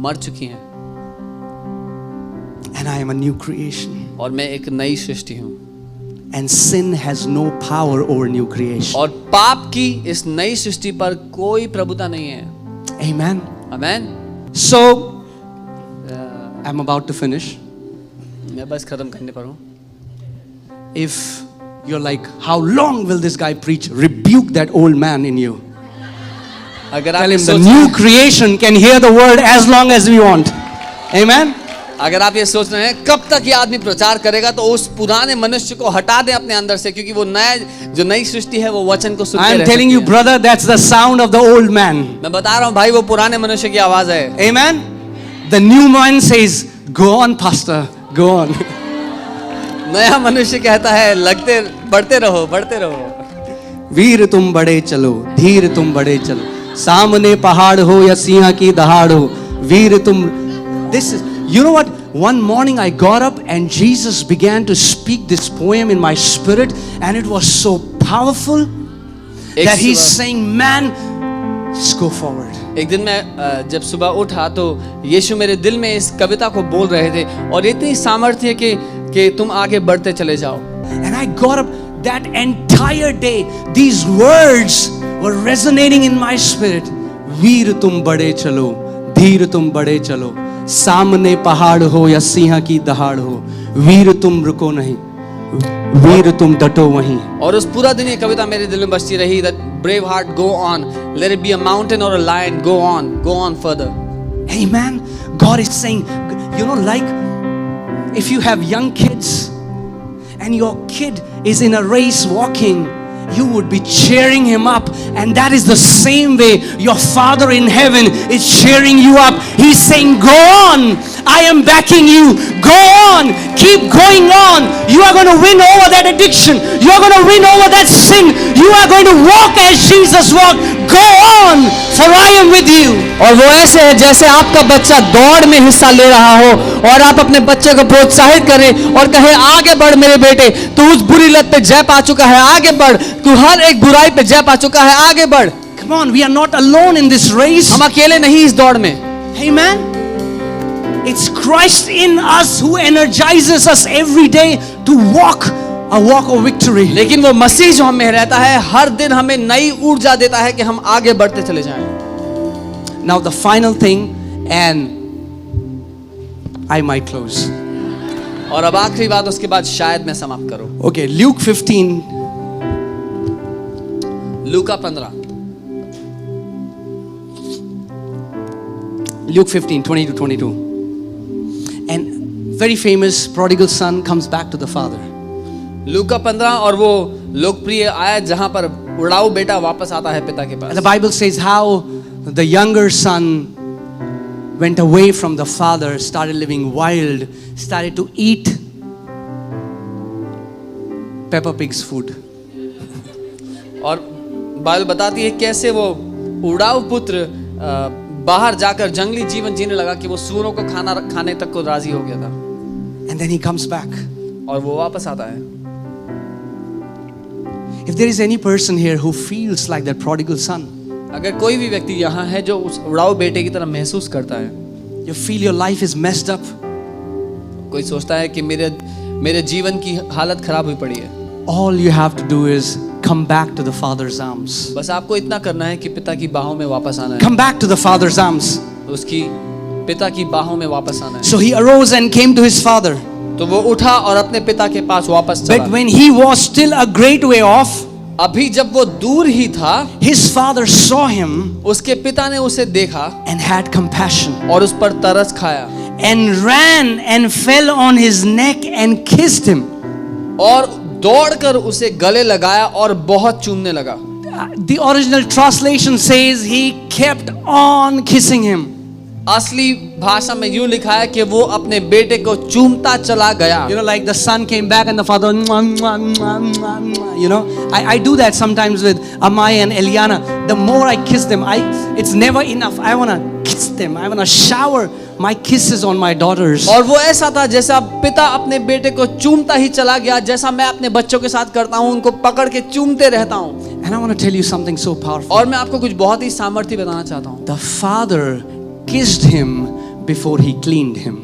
मर चुकी हैं। And I am a new creation. और मैं एक नई सृष्टि हूँ। And sin has no power over new creation. और पाप की इस नई सृष्टि पर कोई प्रभुता नहीं है। Amen. Amen. So, I'm about to finish. मैं बस खत्म करने पर हूँ. If you're like, how long will this guy preach? Rebuke that old man in you. अगर Tell आप him ये the सोच new creation can hear the word as long as we want. Amen? अगर आप ये सोच रहे हैं कब तक ये आदमी प्रचार करेगा, तो उस पुराने मनुष्य को हटा दे अपने अंदर से, क्योंकि वो नया जो नई सृष्टि है वो वचन को सुनते I'm रह telling you, सकती है. brother, that's the sound of the old man. मैं बता रहा हूँ भाई, वो पुराने मनुष्य की आवाज है. Amen? The new man says, go on, pastor, go on. नया मनुष्य कहता है लगते बढ़ते रहो, बढ़ते रहो. वीर तुम बड़े चलो, धीर तुम बड़े चलो, सामने पहाड़ हो या सिंह की दहाड़ हो, वीर तुम. This is, you know what? One morning I got up and Jesus began to speak this poem in my spirit, and it was so powerful that he's saying, man, just go forward. एक दिन मैं जब सुबह उठा तो यीशु मेरे दिल में इस कविता को बोल रहे थे, और इतनी सामर्थ्य कि तुम आगे बढ़ते चले जाओ. And I got up that entire day, these words were resonating in my spirit. वीर तुम बड़े चलो, धीर तुम बड़े चलो, सामने पहाड़ हो या सिंह की दहाड़ हो, वीर तुम रुको नहीं, वीर तुम डटो वहीं. और उस पूरा दिन ये कविता मेरे दिल में बजती रही, that brave heart go on, let it be a mountain or a lion, go on further. Amen. God is saying, you know, like if you have young kids and your kid is in a race walking, you would be cheering him up, and that is the same way your Father in heaven is cheering you up. He's saying, go on, I am backing you, go on, keep going on. You are going to win over that addiction, you are going to win over that sin, you are going to walk as Jesus walked. Go on, for I am with you. और वो ऐसे है जैसे आपका बच्चा दौड़ में हिस्सा ले रहा हो, और आप अपने बच्चे को प्रोत्साहित करें और कहें आगे बढ़ मेरे बेटे, तू उस बुरी लत पे जय पा चुका है, आगे बढ़, तू हर एक बुराई पे जय पा चुका है, आगे बढ़. Come on, we are not alone in this race. हम अकेले नहीं इस दौड़ में. Amen. It's Christ in us who energizes us every day to walk a walk of victory. लेकिन वो मसीह जो हम में रहता है हर दिन हमें नई ऊर्जा देता है कि हम आगे बढ़ते चले जाएं. Now the final thing, and I might close. और अब आखिरी बात, उसके बाद शायद मैं समाप्त करूं. Okay, Luke 15. Luka 15. Luke 15, 20 to 22. And very famous prodigal son comes back to the father. लूका 15, और वो लोकप्रिय आयत जहां पर उड़ाऊ बेटा वापस आता है पिता के पास. And the Bible says how the younger son went away from the father, started living wild, started to eat Peppa Pig's food. और बाइबल बताती है कैसे वो उड़ाऊ पुत्र बाहर जाकर जंगली जीवन जीने लगा कि वो सूअरों को खाने तक को राजी हो गया था. And then he comes back. और वो वापस आता है. If there is any person here who feels like that prodigal son, अगर कोई भी व्यक्ति यहाँ है जो उस उड़ाऊ बेटे की तरह महसूस करता है, you feel your life is messed up, कोई सोचता है कि मेरे जीवन की हालत खराब हुई पड़ी है, all you have to do is come back to the Father's arms. बस आपको इतना करना है कि पिता की बाहों में वापस आना है. Come back to the Father's arms. उसकी पिता की बाहों में वापस आना है. So he arose and came to his father. तो वो उठा और अपने पिता के पास वापस चला. But when he was still a great way off, अभी जब वो दूर ही था, his father saw him उसके पिता ने उसे देखा and had compassion, और उस पर तरस खाया, and ran and fell on his neck and kissed him. और दौड़कर उसे गले लगाया और बहुत चूमने लगा. The original translation says he kept on kissing him. असली भाषा में यूं लिखा है कि वो अपने बेटे को चूमता चला गया. You know, like the son came back and the father, mwah, mwah, mwah, mwah, mwah. You know, I do that sometimes with Amai and Eliana. The more I kiss them, it's never enough. I want to kiss them. I want to shower my kisses on my daughters. और वो ऐसा था जैसा पिता अपने बेटे को चूमता ही चला गया, जैसा मैं अपने बच्चों के साथ करता हूँ, उनको पकड़ के चूमते रहता हूँ. And I want to tell you something so powerful. और मैं आपको कुछ बहुत ही सामर्थ्य बताना चाहता हूँ. The father kissed him before he cleaned him.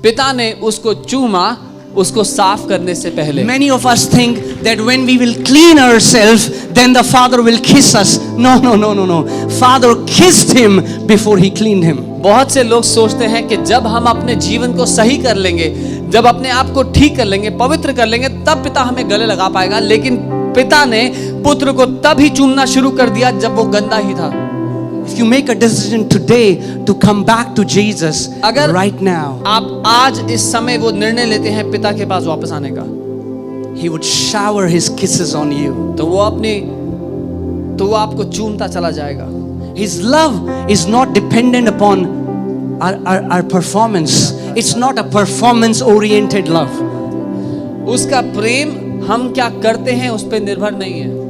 पिता ने उसको चूमा उसको साफ करने से पहले. Many of us think that when we will clean ourselves, then the Father will kiss us. No, no, no, no, no. Father kissed him before he cleaned him. बहुत से लोग सोचते हैं कि जब हम अपने जीवन को सही कर लेंगे, जब अपने आप को ठीक कर लेंगे, पवित्र कर लेंगे, तब पिता हमें गले लगा पाएगा। लेकिन पिता ने पुत्र को तब ही चूमना शुरू कर दिया जब वो गंदा ही था। If you make a decision today to come back to Jesus अगर right now, आप आज इस समय वो निर्णय लेते हैं पिता के पास वापस आने का, he would shower his kisses on you. तो वो आपको चूमता चला जाएगा। His love is not dependent upon our performance. It's not a performance oriented love. उसका प्रेम हम क्या करते हैं उस पर निर्भर नहीं है।